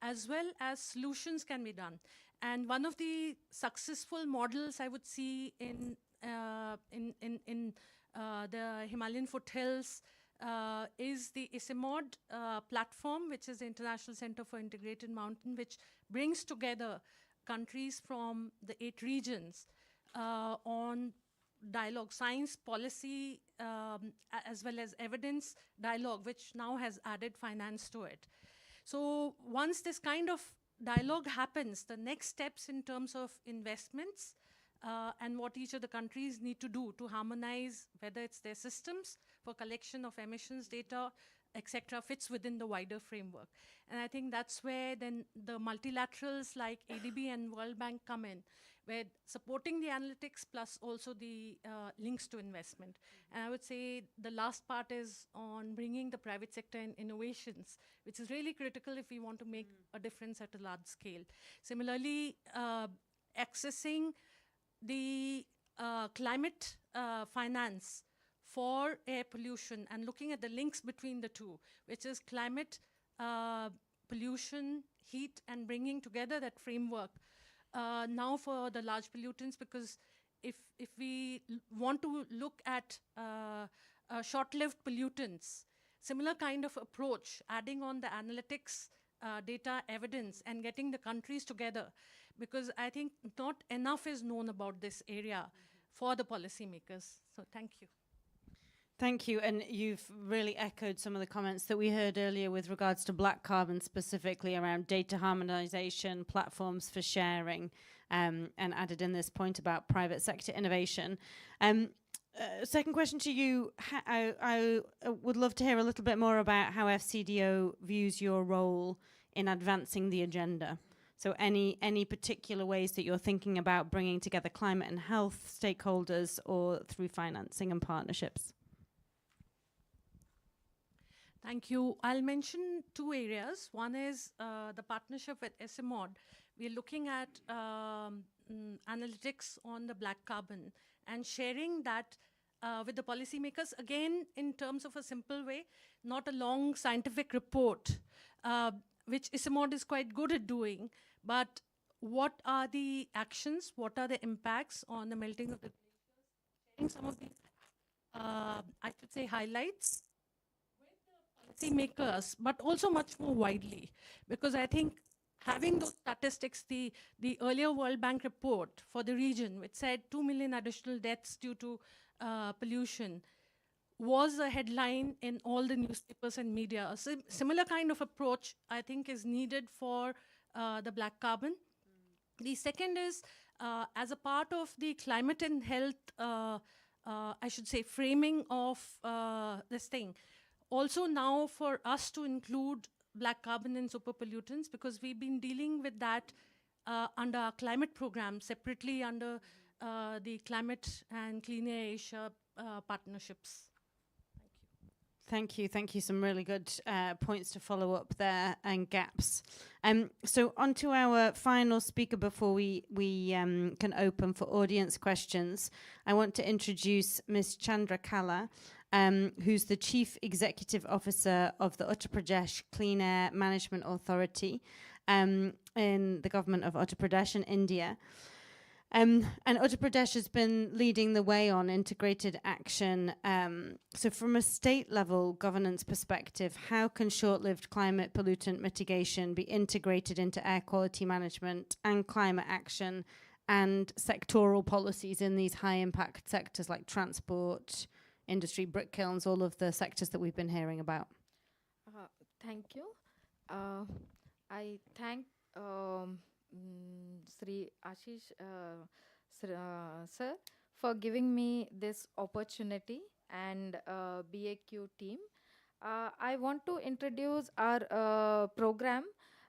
as well as solutions can be done. And one of the successful models I would see in the Himalayan foothills is the ICIMOD platform, which is the International Center for Integrated Mountain, which brings together countries from the 8 regions on dialogue, science, policy, as well as evidence dialogue, which now has added finance to it. So once this kind of dialogue happens, the next steps in terms of investments and what each of the countries need to do to harmonize, whether it's their systems for collection of emissions data, etc., fits within the wider framework. And I think that's where then the multilaterals like ADB and World Bank come in, where supporting the analytics plus also the links to investment. And I would say the last part is on bringing the private sector in innovations, which is really critical if we want to make a difference at a large scale. Similarly, accessing the climate finance for air pollution and looking at the links between the two, which is climate, pollution, heat, and bringing together that framework now for the large pollutants, because if we want to look at short-lived pollutants, similar kind of approach, adding on the analytics, data, evidence, and getting the countries together, because I think not enough is known about this area for the policymakers. So thank you. Thank you, and you've really echoed some of the comments that we heard earlier with regards to black carbon, specifically around data harmonization, platforms for sharing, and added in this point about private sector innovation. Second question to you, I would love to hear a little bit more about how FCDO views your role in advancing the agenda. So any particular ways that you're thinking about bringing together climate and health stakeholders or through financing and partnerships? Thank you. I'll mention 2 areas. One is the partnership with ICIMOD. We're looking at analytics on the black carbon and sharing that with the policymakers, again, in terms of a simple way, not a long scientific report, which ICIMOD is quite good at doing, but what are the actions, what are the impacts on the melting of the glaciers, sharing some of these, I should say, highlights policymakers, but also much more widely, because I think having those statistics, the earlier World Bank report for the region, which said 2 million additional deaths due to pollution, was a headline in all the newspapers and media. A similar kind of approach, I think, is needed for the black carbon. The second is, as a part of the climate and health, I should say, framing of this thing, also now for us to include black carbon and super pollutants, because we've been dealing with that under our climate program, separately under the Climate and Clean Air Asia partnerships. Thank you. Thank you. Some really good points to follow up there and gaps. So on to our final speaker before we can open for audience questions. I want to introduce Ms. Chandra Kala, who's the Chief Executive Officer of the Uttar Pradesh Clean Air Management Authority in the government of Uttar Pradesh in India. And Uttar Pradesh has been leading the way on integrated action. So from a state level governance perspective, how can short-lived climate pollutant mitigation be integrated into air quality management and climate action and sectoral policies in these high impact sectors like transport, industry, brick kilns, all of the sectors that we've been hearing about? Thank you. I thank Sri Ashish sir for giving me this opportunity, and BAQ team. I want to introduce our program,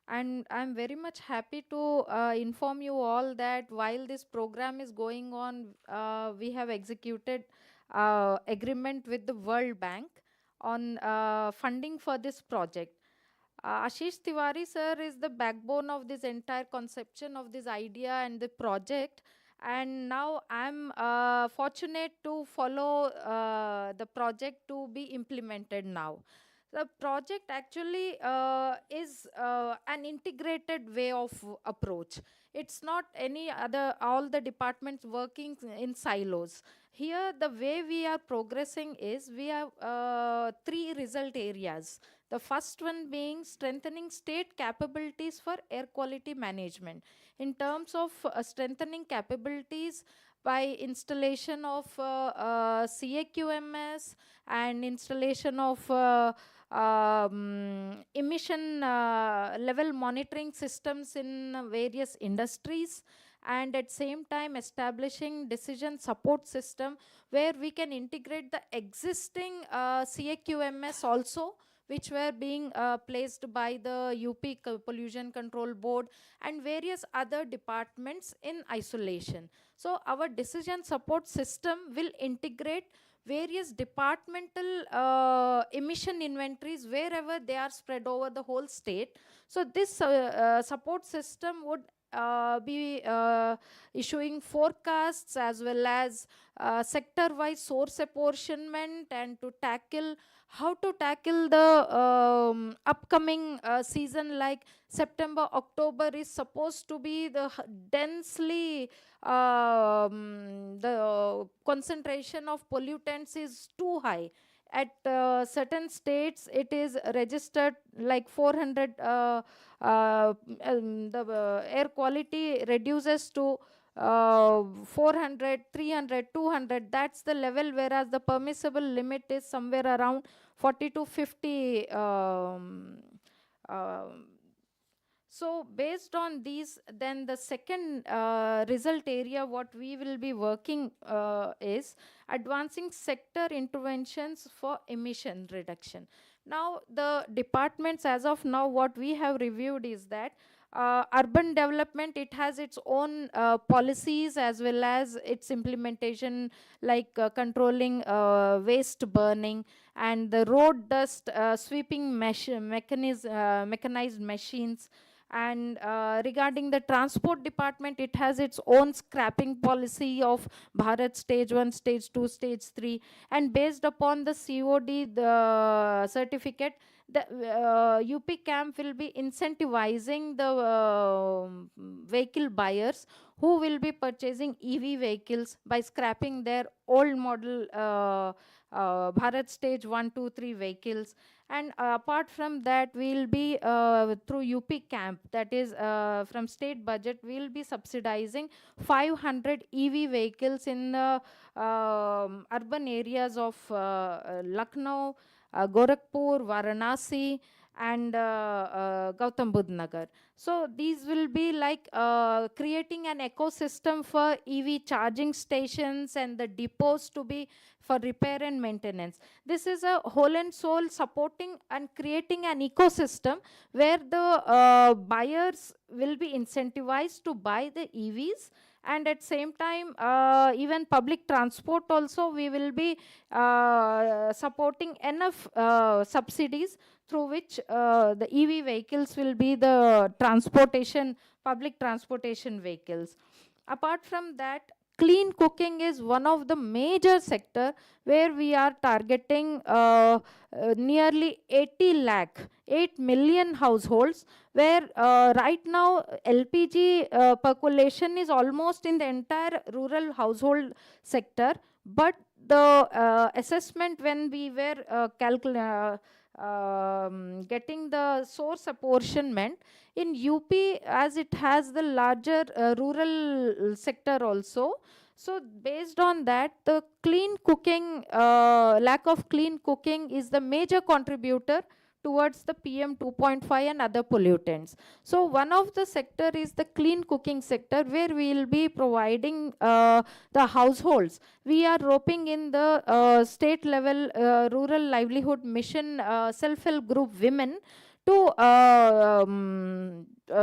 and I'm very much happy to inform you all that while this program is going on, we have executed agreement with the World Bank on funding for this project. Ashish Tiwari sir is the backbone of this entire conception of this idea and the project, and now I'm fortunate to follow the project to be implemented now. The project actually is an integrated way of approach. It's not any other, all the departments working in silos. Here, the way we are progressing is we have 3 result areas. The first one being strengthening state capabilities for air quality management. In terms of strengthening capabilities by installation of CAQMS and installation of emission level monitoring systems in various industries, and at same time establishing decision support system where we can integrate the existing CAQMS also, which were being placed by the UP Pollution Control Board and various other departments in isolation. So our decision support system will integrate various departmental emission inventories wherever they are spread over the whole state. So this support system would be issuing forecasts as well as sector-wise source apportionment, and to tackle how to tackle the upcoming season, like September, October is supposed to be the densely the concentration of pollutants is too high. At certain states, it is registered like 400, the air quality reduces to 400, 300, 200. That's the level, whereas the permissible limit is somewhere around 40 to 50. So based on these, then the second result area what we will be working is advancing sector interventions for emission reduction. Now the departments, as of now, what we have reviewed is that urban development, it has its own policies as well as its implementation, like controlling waste burning and the road dust sweeping mechanized machines. And regarding the transport department, it has its own scrapping policy of Bharat stage 1, stage 2, stage 3. And based upon the COD, the certificate, the UP camp will be incentivizing the vehicle buyers who will be purchasing EV vehicles by scrapping their old model Bharat stage 1, 2, 3 vehicles. And apart from that, we'll be through UP camp, that is from state budget, we'll be subsidizing 500 EV vehicles in the urban areas of Lucknow, Gorakhpur, Varanasi, and Gautam Budh Nagar. So these will be like creating an ecosystem for EV charging stations and the depots to be for repair and maintenance. This is a whole and soul supporting and creating an ecosystem where the buyers will be incentivized to buy the EVs, and at same time even public transport also we will be supporting enough subsidies through which the EV vehicles will be the transportation, public transportation vehicles. Apart from that, clean cooking is one of the major sector where we are targeting nearly 8 million households, where right now LPG percolation is almost in the entire rural household sector, but the assessment when we were getting the source apportionment in UP, as it has the larger rural sector also. So based on that, the clean cooking, lack of clean cooking is the major contributor towards the PM 2.5 and other pollutants. So one of the sector is the clean cooking sector, where we will be providing the households. We are roping in the state level rural livelihood mission self-help group women to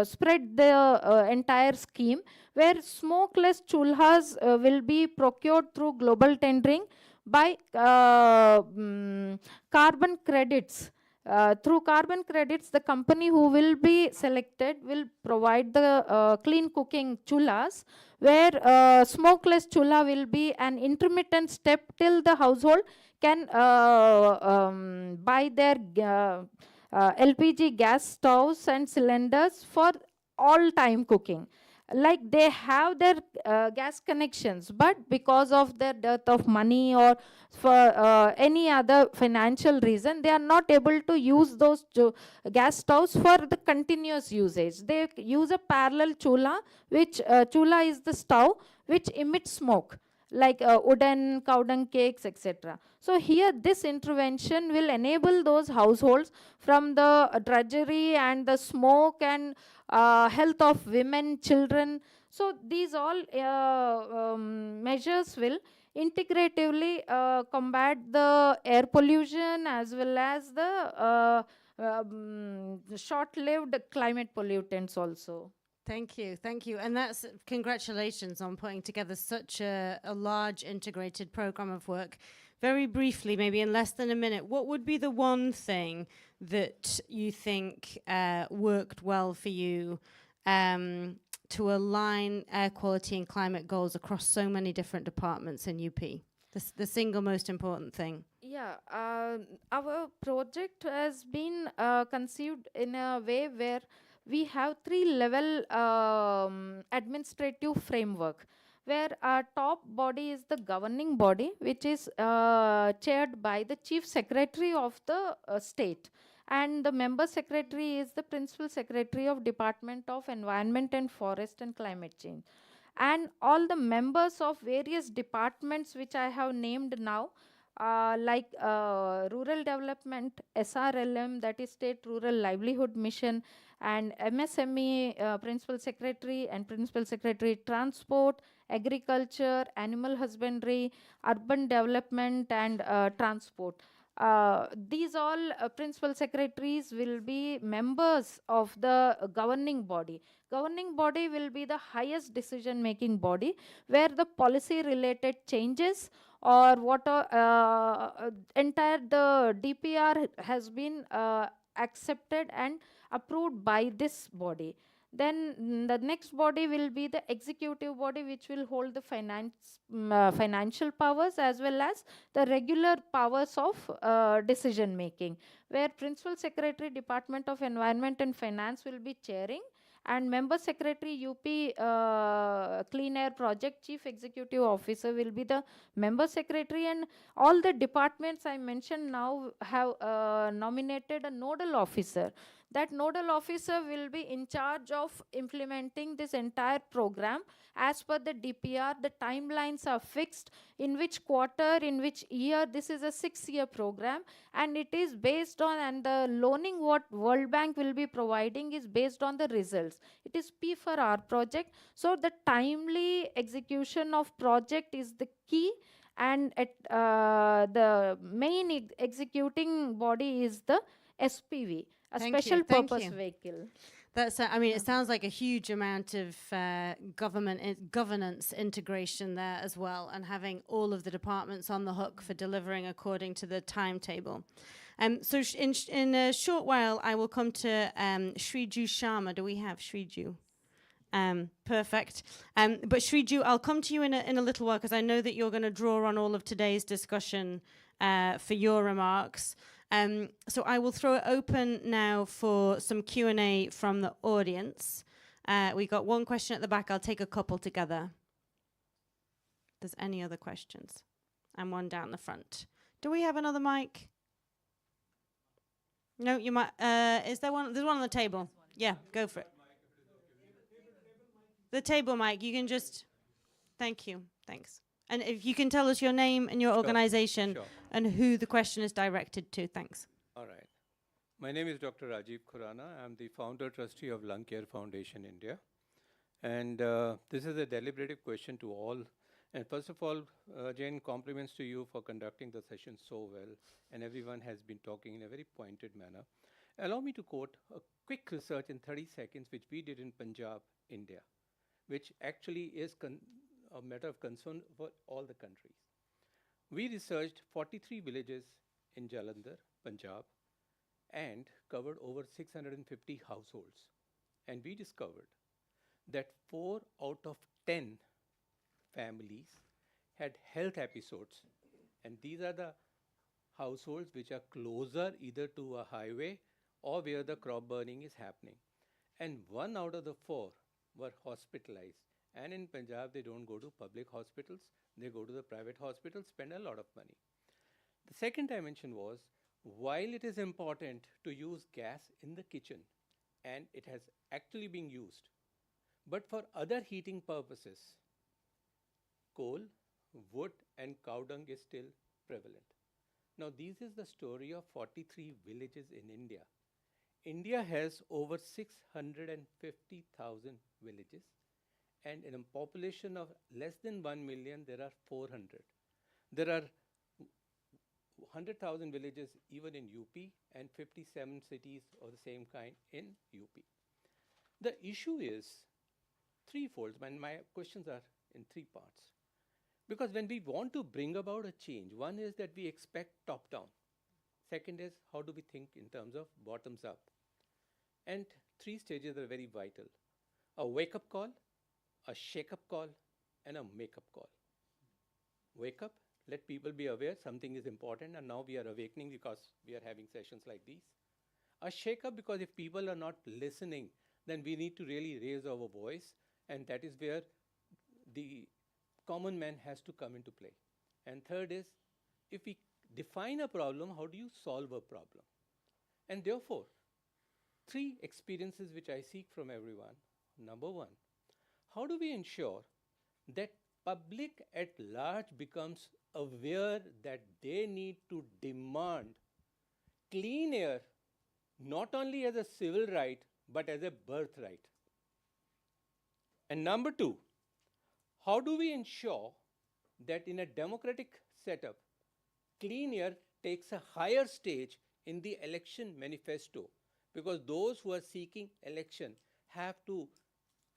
spread the entire scheme, where smokeless chulhas will be procured through global tendering by carbon credits. Through carbon credits, the company who will be selected will provide the clean cooking chulhas, where smokeless chulha will be an intermittent step till the household can buy their LPG gas stoves and cylinders for all time cooking. Like they have their gas connections, but because of their dearth of money or for any other financial reason, they are not able to use those gas stoves for the continuous usage. They use a parallel chula, which chula is the stove which emits smoke, like wooden, cow dung cakes, etc. So here this intervention will enable those households from the drudgery and the smoke and health of women, children. So these all measures will integratively combat the air pollution as well as the short-lived climate pollutants also. Thank you, thank you. And that's congratulations on putting together such a large integrated program of work. Very briefly, maybe in less than a minute, what would be the one thing that you think worked well for you to align air quality and climate goals across so many different departments in UP? The single most important thing. Yeah, our project has been conceived in a way where we have 3-level administrative framework, where our top body is the governing body, which is chaired by the chief secretary of the state, and the member secretary is the principal secretary of Department of Environment and Forest and Climate Change. And all the members of various departments which I have named now, like rural development, SRLM, that is State Rural Livelihood Mission, and MSME Principal Secretary and Principal Secretary Transport, Agriculture, Animal Husbandry, Urban Development and Transport. These all principal secretaries will be members of the governing body. Governing body will be the highest decision making body, where the policy related changes or what entire the DPR has been accepted and approved by this body. Then the next body will be the executive body, which will hold the financial powers as well as the regular powers of decision making, where Principal Secretary, Department of Environment and Finance will be chairing, and Member Secretary UP Clean Air Project Chief Executive Officer will be the Member Secretary, and all the departments I mentioned now have nominated a nodal officer. That nodal officer will be in charge of implementing this entire program as per the DPR. The timelines are fixed, in which quarter, in which year. This is a 6-year program, and it is based on, and the loaning what World Bank will be providing is based on the results. It is P for R project. So the timely execution of project is the key, and at the main executing body is the SPV, a Thank you, special thank purpose you. vehicle. That's, I mean, it sounds like a huge amount of governance integration there as well, and having all of the departments on the hook for delivering according to the timetable. So in a short while, I will come to Shriju Sharma. Do we have Shriju? Perfect. But Shriju, I'll come to you in a little while, because I know that you're going to draw on all of today's discussion for your remarks. So I will throw it open now for some Q&A from the audience. We got one question at the back. I'll take a couple together. If there's any other questions? And one down the front. Do we have another mic? No, you might. Is there one? There's one on the table. Yeah, go for it. The table mic. You can just. Thank you. Thanks. And if you can tell us your name and your organization and who the question is directed to. Thanks. All right. My name is Dr. Rajiv Khurana. I'm the founder trustee of Lung Care Foundation India. And this is a deliberative question to all. And first of all, Jane, compliments to you for conducting the session so well. And everyone has been talking in a very pointed manner. Allow me to quote a quick research in 30 seconds, which we did in Punjab, India, which actually is a matter of concern for all the countries. We researched 43 villages in Jalandhar, Punjab, and covered over 650 households. And we discovered that 4 out of 10 families had health episodes. And these are the households which are closer either to a highway or where the crop burning is happening. And 1 out of the 4 were hospitalized. And in Punjab, they don't go to public hospitals. They go to the private hospitals, spend a lot of money. The second dimension was, while it is important to use gas in the kitchen, and it has actually been used, but for other heating purposes, coal, wood, and cow dung is still prevalent. Now, this is the story of 43 villages in India. India has over 650,000 villages. And in a population of less than 1 million, there are 400. There are 100,000 villages even in UP and 57 cities of the same kind in UP. The issue is threefold, and my questions are in 3 parts. Because when we want to bring about a change, one is that we expect top-down. Second is, how do we think in terms of bottoms-up? And 3 stages are very vital. A wake-up call, a shake-up call, and a make-up call. Wake up, let people be aware something is important, and now we are awakening because we are having sessions like these. A shake-up, because if people are not listening, then we need to really raise our voice, and that is where the common man has to come into play. And third is, if we define a problem, how do you solve a problem? And therefore, 3 experiences which I seek from everyone. Number 1, how do we ensure that public at large becomes aware that they need to demand clean air, not only as a civil right, but as a birthright? And number 2, how do we ensure that in a democratic setup, clean air takes a higher stage in the election manifesto? Because those who are seeking election have to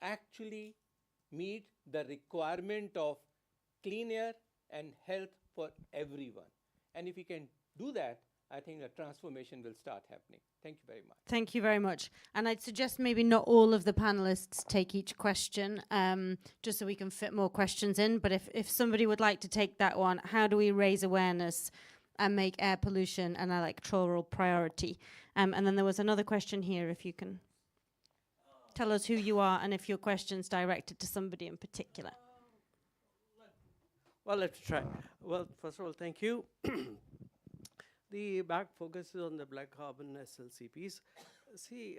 actually meet the requirement of clean air and health for everyone. And if we can do that, I think a transformation will start happening. Thank you very much. Thank you very much. And I'd suggest maybe not all of the panelists take each question, just so we can fit more questions in. But if somebody would like to take that one, how do we raise awareness and make air pollution an electoral priority? And then there was another question here, if you can. tell us who you are and if your question's directed to somebody in particular. Well, let's try. Well, first of all, thank you. The back focuses on the black carbon SLCPs. See,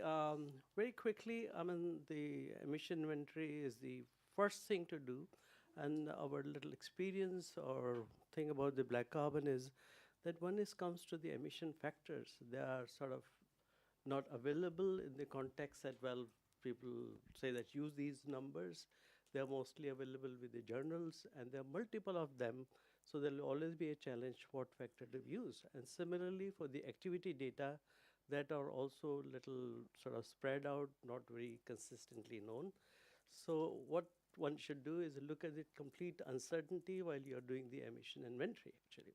very quickly, I mean, the emission inventory is the first thing to do. And our little experience or thing about the black carbon is that when it comes to the emission factors, they are sort of not available in the context that, well, people say that use these numbers. They're mostly available with the journals, and there are multiple of them, so there will always be a challenge what factor to use. And similarly, for the activity data that are also little sort of spread out, not very consistently known. So what one should do is look at the complete uncertainty while you're doing the emission inventory, actually.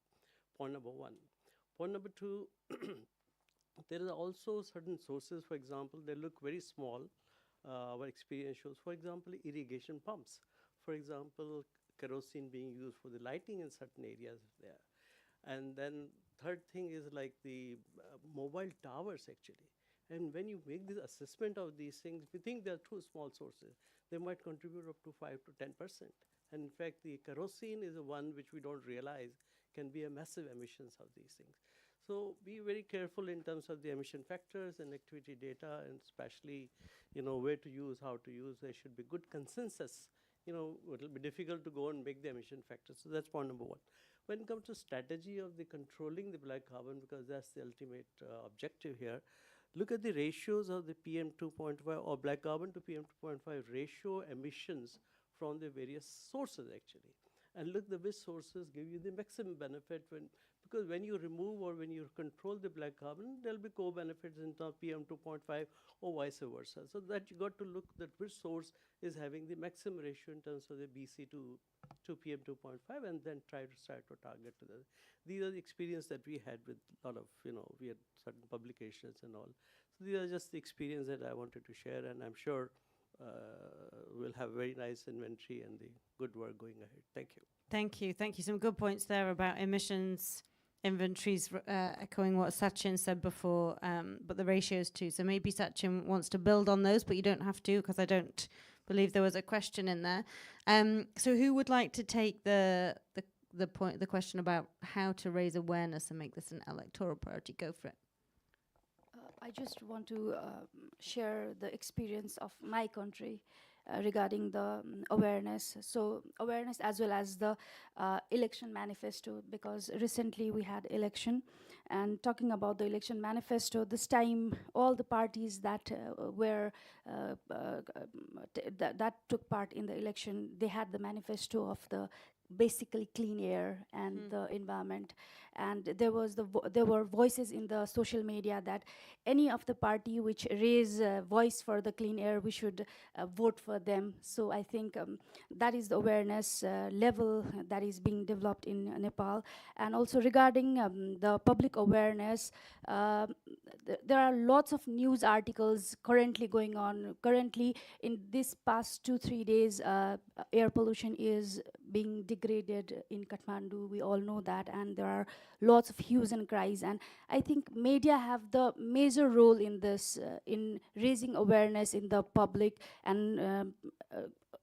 Point number one. Point number two, there are also certain sources, for example, they look very small. Our experience shows, for example, irrigation pumps. For example, kerosene being used for the lighting in certain areas there. And then third thing is like the mobile towers, actually. And when you make this assessment of these things, if you think they're too small sources, they might contribute up to 5 to 10%. And in fact, the kerosene is the one which we don't realize can be a massive emissions of these things. So be very careful in terms of the emission factors and activity data, and especially, where to use, how to use. There should be good consensus. It'll be difficult to go and make the emission factors. So that's point number one. When it comes to strategy of the controlling the black carbon, because that's the ultimate objective here, look at the ratios of the PM2.5 or black carbon to PM2.5 ratio emissions from the various sources, actually. And look, the which sources give you the maximum benefit because when you remove or when you control the black carbon, there'll be co-benefits in terms of PM2.5 or vice versa. So that you got to look at which source is having the maximum ratio in terms of the BC to PM2.5, and then try to start to target to that. These are the experience that we had with a lot of, we had certain publications and all. So these are just the experience that I wanted to share, and I'm sure we'll have very nice inventory and the good work going ahead. Thank you. Thank you. Thank you. Some good points there about emissions inventories, echoing what Sachin said before, but the ratios too. So maybe Sachin wants to build on those, but you don't have to, because I don't believe there was a question in there. So who would like to take the question about how to raise awareness and make this an electoral priority? Go for it. I just want to share the experience of my country regarding the awareness. So awareness as well as the election manifesto, because recently we had election, and talking about the election manifesto, this time all the parties that that took part in the election, they had the manifesto of the basically clean air and the environment. And there were voices in the social media that any of the party which raise voice for the clean air, we should vote for them. So I think that is the awareness level that is being developed in Nepal. And also regarding the public awareness, there are lots of news articles currently going on. Currently, in this past 2-3 days, air pollution is being degraded in Kathmandu. We all know that, and there are lots of hues and cries. And I think media have the major role in this, in raising awareness in the public. And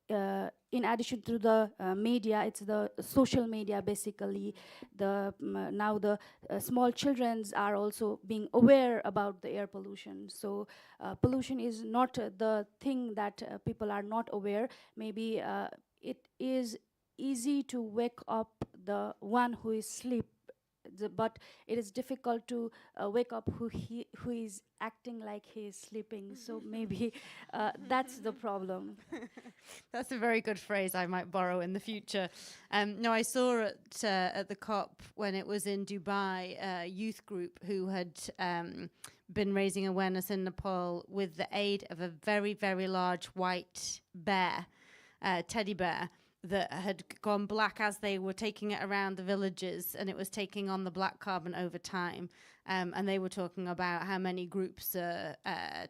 in addition to the media, it's the social media basically. Now the small children are also being aware about the air pollution. So pollution is not the thing that people are not aware. Maybe it is easy to wake up the one who is asleep, but it is difficult to wake up who is acting like he is sleeping. So maybe that's the problem. That's a very good phrase I might borrow in the future. No, I saw at the COP when it was in Dubai, a youth group who had been raising awareness in Nepal with the aid of a very, very large white bear, teddy bear, that had gone black as they were taking it around the villages, and it was taking on the black carbon over time. And they were talking about how many groups are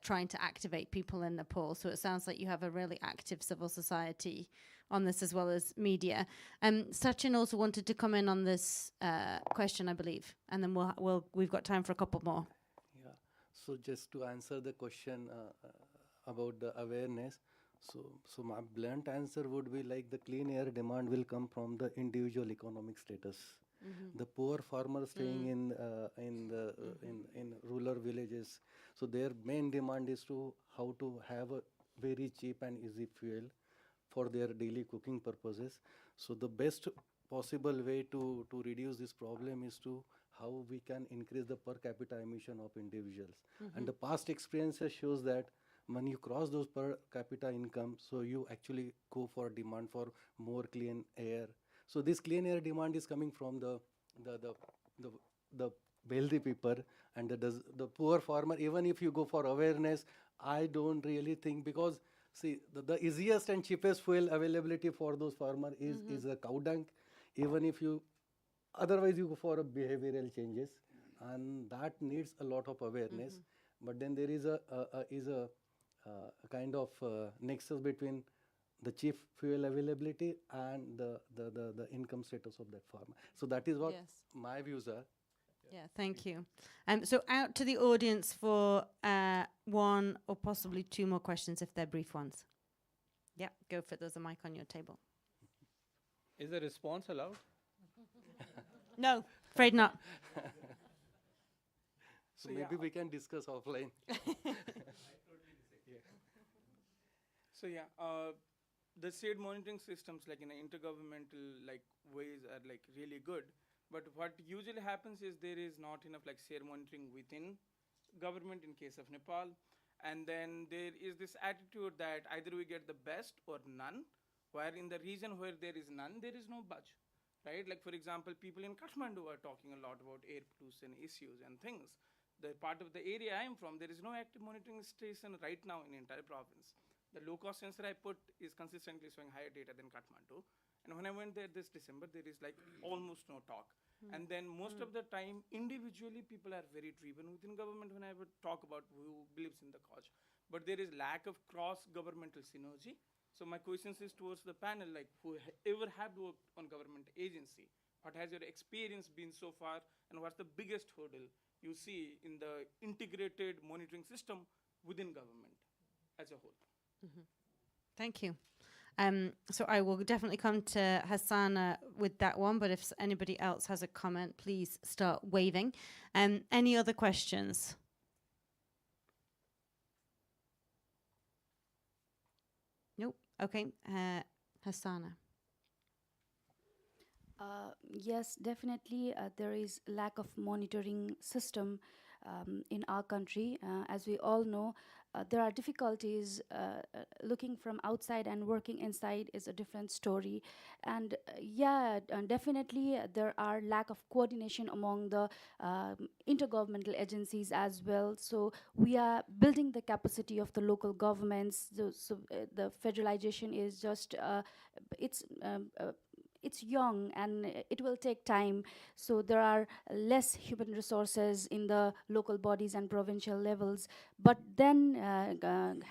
trying to activate people in Nepal. So it sounds like you have a really active civil society on this as well as media. Sachin also wanted to come in on this question, I believe, and then we've got time for a couple more. Yeah. So just to answer the question, about the awareness. So my blunt answer would be like the clean air demand will come from the individual economic status. The poor farmers staying in rural villages, so their main demand is to how to have a very cheap and easy fuel for their daily cooking purposes. So the best possible way to reduce this problem is to how we can increase the per capita emission of individuals. And the past experiences shows that when you cross those per capita income, so you actually go for demand for more clean air. So this clean air demand is coming from the wealthy people and the poor farmer. Even if you go for awareness, I don't really think, because see, the easiest and cheapest fuel availability for those farmers is a cow dung. Even if you, otherwise you go for a behavioral changes, and that needs a lot of awareness. But then there is a kind of nexus between the cheap fuel availability and the income status of that farmer. So that is what my views are. Yeah, thank you. So out to the audience for one or possibly two more questions if they're brief ones. Yeah, go for it. There's a mic on your table. Is the response allowed? No, afraid not. So maybe we can discuss offline. So yeah, the state monitoring systems like in intergovernmental like ways are like really good. But what usually happens is there is not enough like share monitoring within government in case of Nepal. And then there is this attitude that either we get the best or none, where in the region where there is none, there is no budge, right? Like for example, people in Kathmandu are talking a lot about air pollution issues and things. The part of the area I am from, there is no active monitoring station right now in the entire province. The low-cost sensor I put is consistently showing higher data than Kathmandu. And when I went there this December, there is like almost no talk. And then most of the time, individually, people are very driven within government when I would talk about who believes in the cause. But there is lack of cross-governmental synergy. So my questions is towards the panel, like whoever have worked on government agency, what has your experience been so far, and what's the biggest hurdle you see in the integrated monitoring system within government as a whole? Thank you. So I will definitely come to Hassana with that one, but if anybody else has a comment, please start waving. Any other questions? Nope. Okay. Hassana. Yes, definitely there is lack of monitoring system in our country. As we all know, there are difficulties. Looking from outside and working inside is a different story. And definitely there are lack of coordination among the intergovernmental agencies as well. So we are building the capacity of the local governments. So the federalization is just, it's young and it will take time. So there are less human resources in the local bodies and provincial levels. But then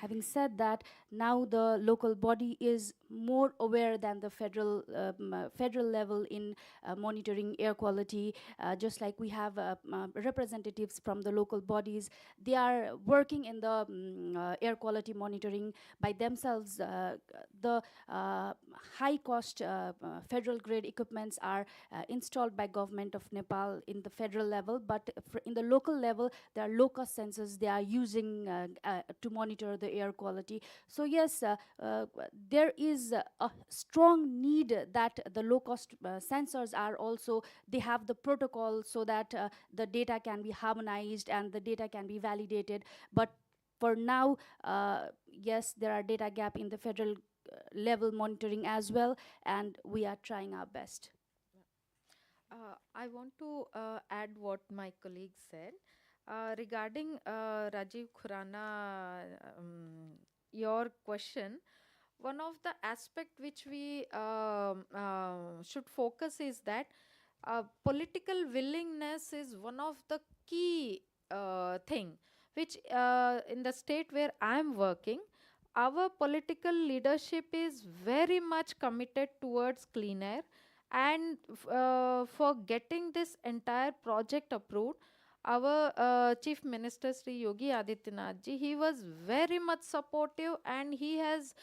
having said that, now the local body is more aware than the federal level in monitoring air quality. Just like we have representatives from the local bodies, they are working in the air quality monitoring by themselves. The high cost federal grade equipments are installed by government of Nepal in the federal level, but in the local level, there are low cost sensors they are using to monitor the air quality. So yes, there is a strong need that the low cost sensors are also, they have the protocol so that the data can be harmonized and the data can be validated. But for now, yes, there are data gap in the federal level monitoring as well, and we are trying our best. I want to add what my colleague said. Regarding Rajiv Khurana, your question, one of the aspect which we should focus is that political willingness is one of the key thing, which in the state where I am working, our political leadership is very much committed towards clean air, and for getting this entire project approved, our Chief Minister Sri Yogi Adityanath ji, he was very much supportive, and he has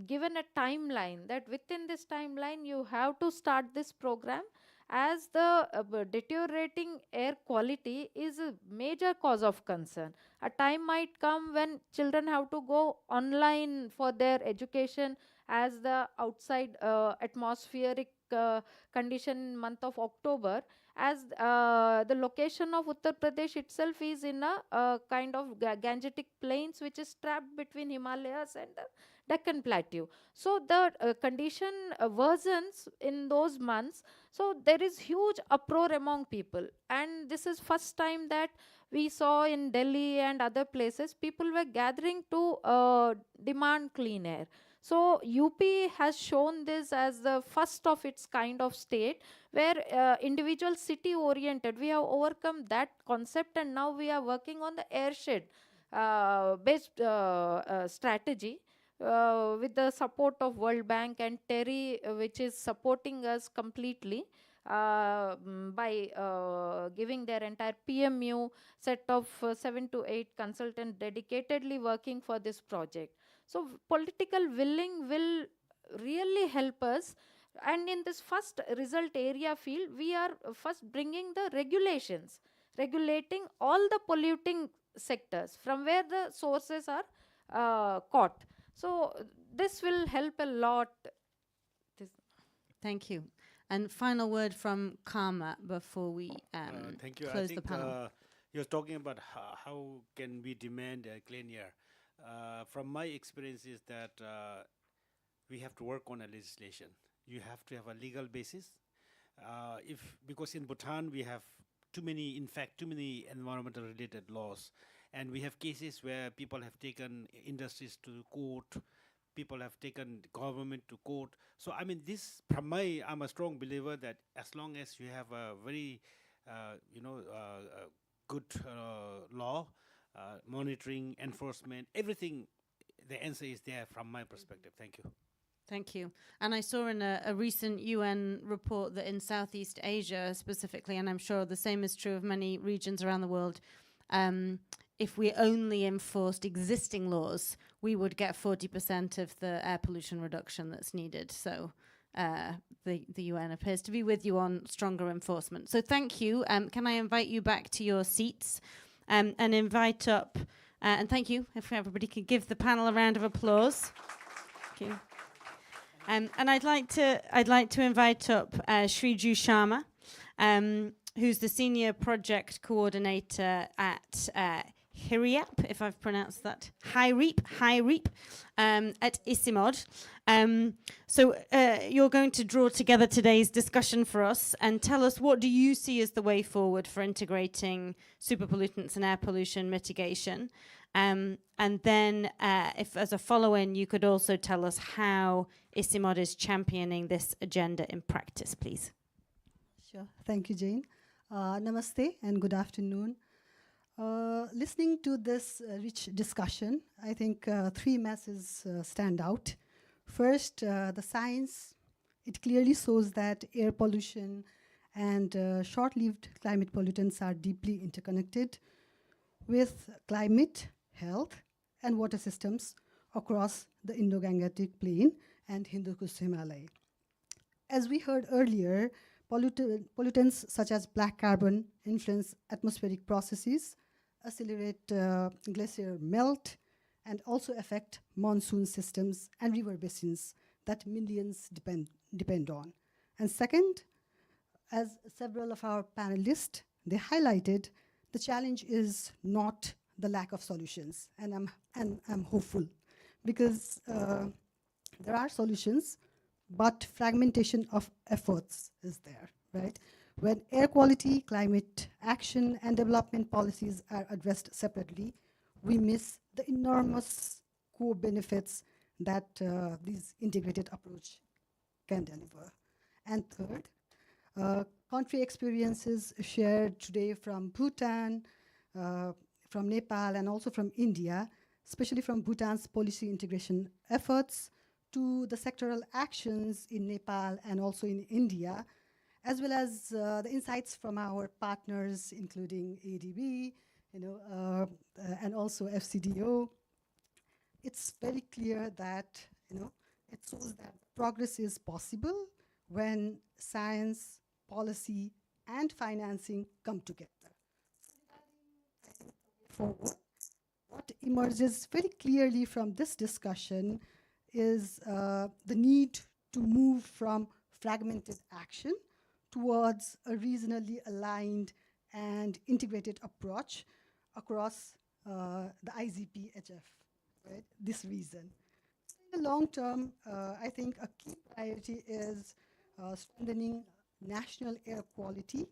given a timeline that within this timeline you have to start this program, as the deteriorating air quality is a major cause of concern. A time might come when children have to go online for their education, as the outside atmospheric condition in month of October, as the location of Uttar Pradesh itself is in a kind of Gangetic plains which is trapped between Himalayas and the Deccan Plateau. So the condition worsens in those months. So there is huge uproar among people, and this is first time that we saw in Delhi and other places people were gathering to demand clean air. So UP has shown this as the first of its kind of state, where individual city oriented, we have overcome that concept, and now we are working on the airshed based strategy with the support of World Bank and TERI, which is supporting us completely by giving their entire PMU set of 7 to 8 consultants dedicatedly working for this project. So political willing will really help us. And in this first result area field, we are first bringing the regulations, regulating all the polluting sectors from where the sources are caught. So this will help a lot. Thank you. And final word from Karma before we thank you. close I the think panel. you're talking about how can we demand clean air. From my experience is that we have to work on a legislation. You have to have a legal basis. Because in Bhutan we have too many environmental related laws, and we have cases where people have taken industries to court, people have taken government to court. So I mean, I'm a strong believer that as long as you have a very good law, monitoring, enforcement, everything, the answer is there from my perspective. Thank you. Thank you. And I saw in a recent UN report that in Southeast Asia specifically, and I'm sure the same is true of many regions around the world, if we only enforced existing laws, we would get 40% of the air pollution reduction that's needed. So the UN appears to be with you on stronger enforcement. So thank you. Can I invite you back to your seats and invite up, and thank you, if everybody could give the panel a round of applause. Thank you. And I'd like to invite up Shriju Sharma, who's the Senior Project Coordinator at HIRIAP, if I've pronounced that, HIRIP, at ICIMOD. So you're going to draw together today's discussion for us and tell us, what do you see as the way forward for integrating superpollutants and air pollution mitigation? And then if as a follow-in, you could also tell us how ICIMOD is championing this agenda in practice, please. Sure. Thank you, Jane. Namaste and good afternoon. Listening to this rich discussion, I think three messages stand out. First, the science, it clearly shows that air pollution and short-lived climate pollutants are deeply interconnected with climate, health, and water systems across the Indo-Gangetic Plain and Hindu-Kush Himalaya. As we heard earlier, pollutants such as black carbon influence atmospheric processes, accelerate glacier melt, and also affect monsoon systems and river basins that millions depend on. And second, as several of our panelists, they highlighted, the challenge is not the lack of solutions, and I'm hopeful, because there are solutions, but fragmentation of efforts is there, right? When air quality, climate action, and development policies are addressed separately, we miss the enormous co-benefits that this integrated approach can deliver. And third, country experiences shared today from Bhutan, from Nepal, and also from India, especially from Bhutan's policy integration efforts to the sectoral actions in Nepal and also in India, as well as the insights from our partners, including ADB, and also FCDO. It's very clear that, it shows that progress is possible when science, policy, and financing come together. Forward, what emerges very clearly from this discussion is the need to move from fragmented action towards a regionally aligned and integrated approach across the IGP-HF, right? This reason. In the long term, I think a key priority is strengthening national air quality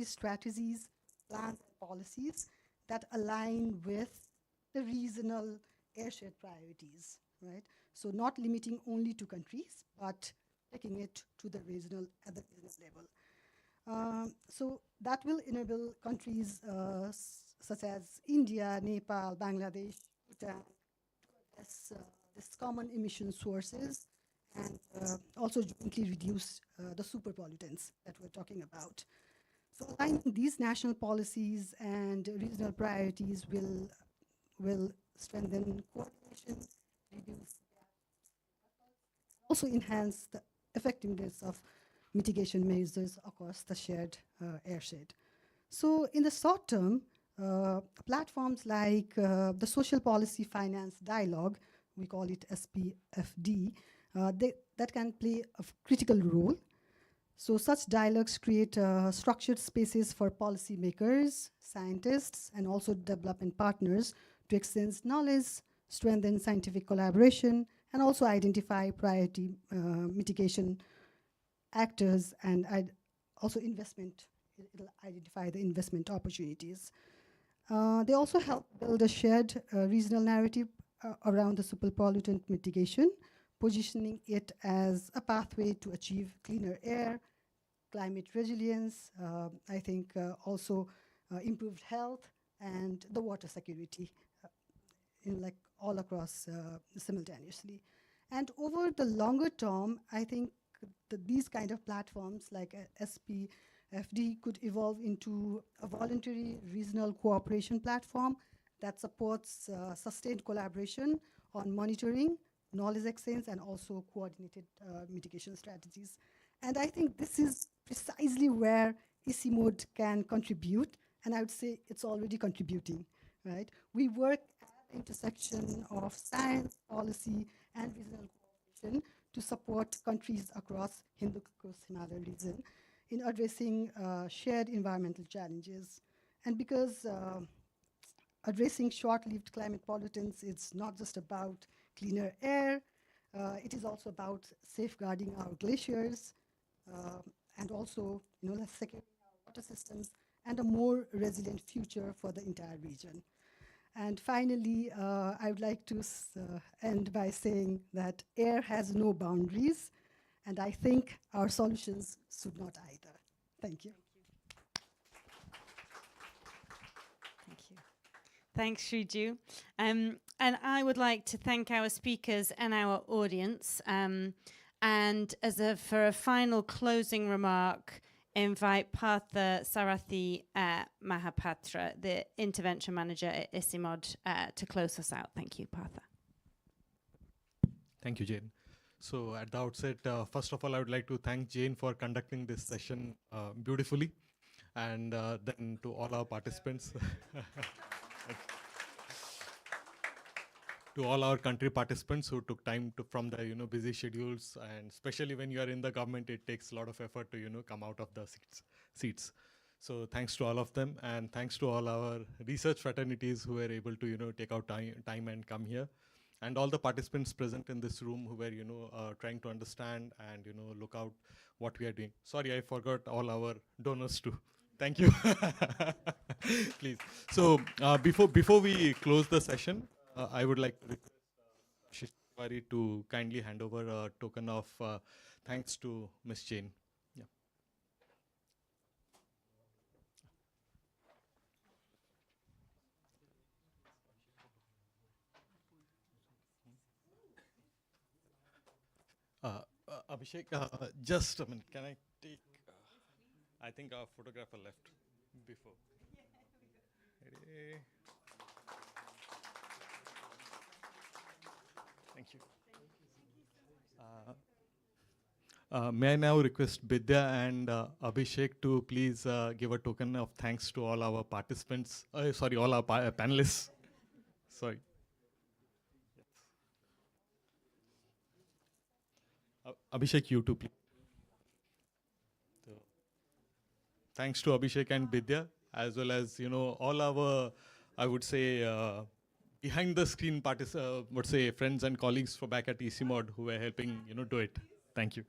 strategies, plans, and policies that align with the regional airshed priorities, right? So not limiting only to countries, but taking it to the regional, at the regional level. So that will enable countries such as India, Nepal, Bangladesh, Bhutan, to address this common emission sources and also jointly reduce the super pollutants that we're talking about. So aligning these national policies and regional priorities will strengthen coordination, reduce, also enhance the effectiveness of mitigation measures across the shared airshed. So in the short term, platforms like the Social Policy Finance Dialogue, we call it SPFD, that can play a critical role. So such dialogues create structured spaces for policymakers, scientists, and also development partners to exchange knowledge, strengthen scientific collaboration, and also identify priority mitigation actors and also investment. It'll identify the investment opportunities. They also help build a shared regional narrative around the super pollutant mitigation, positioning it as a pathway to achieve cleaner air, climate resilience, I think also improved health and the water security in like all across simultaneously. And over the longer term, I think these kind of platforms like SPFD could evolve into a voluntary regional cooperation platform that supports sustained collaboration on monitoring, knowledge exchange, and also coordinated mitigation strategies. And I think this is precisely where ICIMOD can contribute, and I would say it's already contributing, right? We work at the intersection of science, policy, and regional cooperation to support countries across Hindu Kush Himalaya region in addressing shared environmental challenges. And because addressing short-lived climate pollutants is not just about cleaner air, it is also about safeguarding our glaciers, and also, securing our water systems and a more resilient future for the entire region. And finally, I would like to end by saying that air has no boundaries, and I think our solutions should not either. Thank you. Thank you. Thanks, Shriju. And I would like to thank our speakers and our audience. And for a final closing remark, invite Partha Sarathi Mahapatra, the intervention manager at ICIMOD, to close us out. Thank you, Partha. Thank you, Jane. So at the outset, first of all, I would like to thank Jane for conducting this session beautifully, and then to all our participants. To all our country participants who took time from their busy schedules, and especially when you are in the government, it takes a lot of effort to come out of the seats. So thanks to all of them, and thanks to all our research fraternities who were able to take out time and come here, and all the participants present in this room who were trying to understand and look out what we are doing. Sorry, I forgot all our donors too. Thank you. Please. So before we close the session, I would like to request Ashish Tiwari to kindly hand over a token of thanks to Ms. Jane. Yeah. Abhishek, just a minute. Can I take? I think our photographer left before. Ready? Thank you. May I now request Bidya and Abhishek to please give a token of thanks to all our participants. Sorry, all our panelists. Sorry. Abhishek, you too, please. So, thanks to Abhishek and Bidya, as well as all our, I would say, behind the screen would say friends and colleagues for back at ECMOD who were helping do it. Thank you.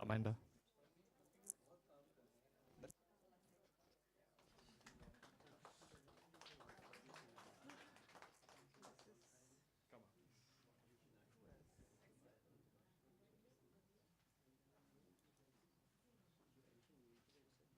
Amanda.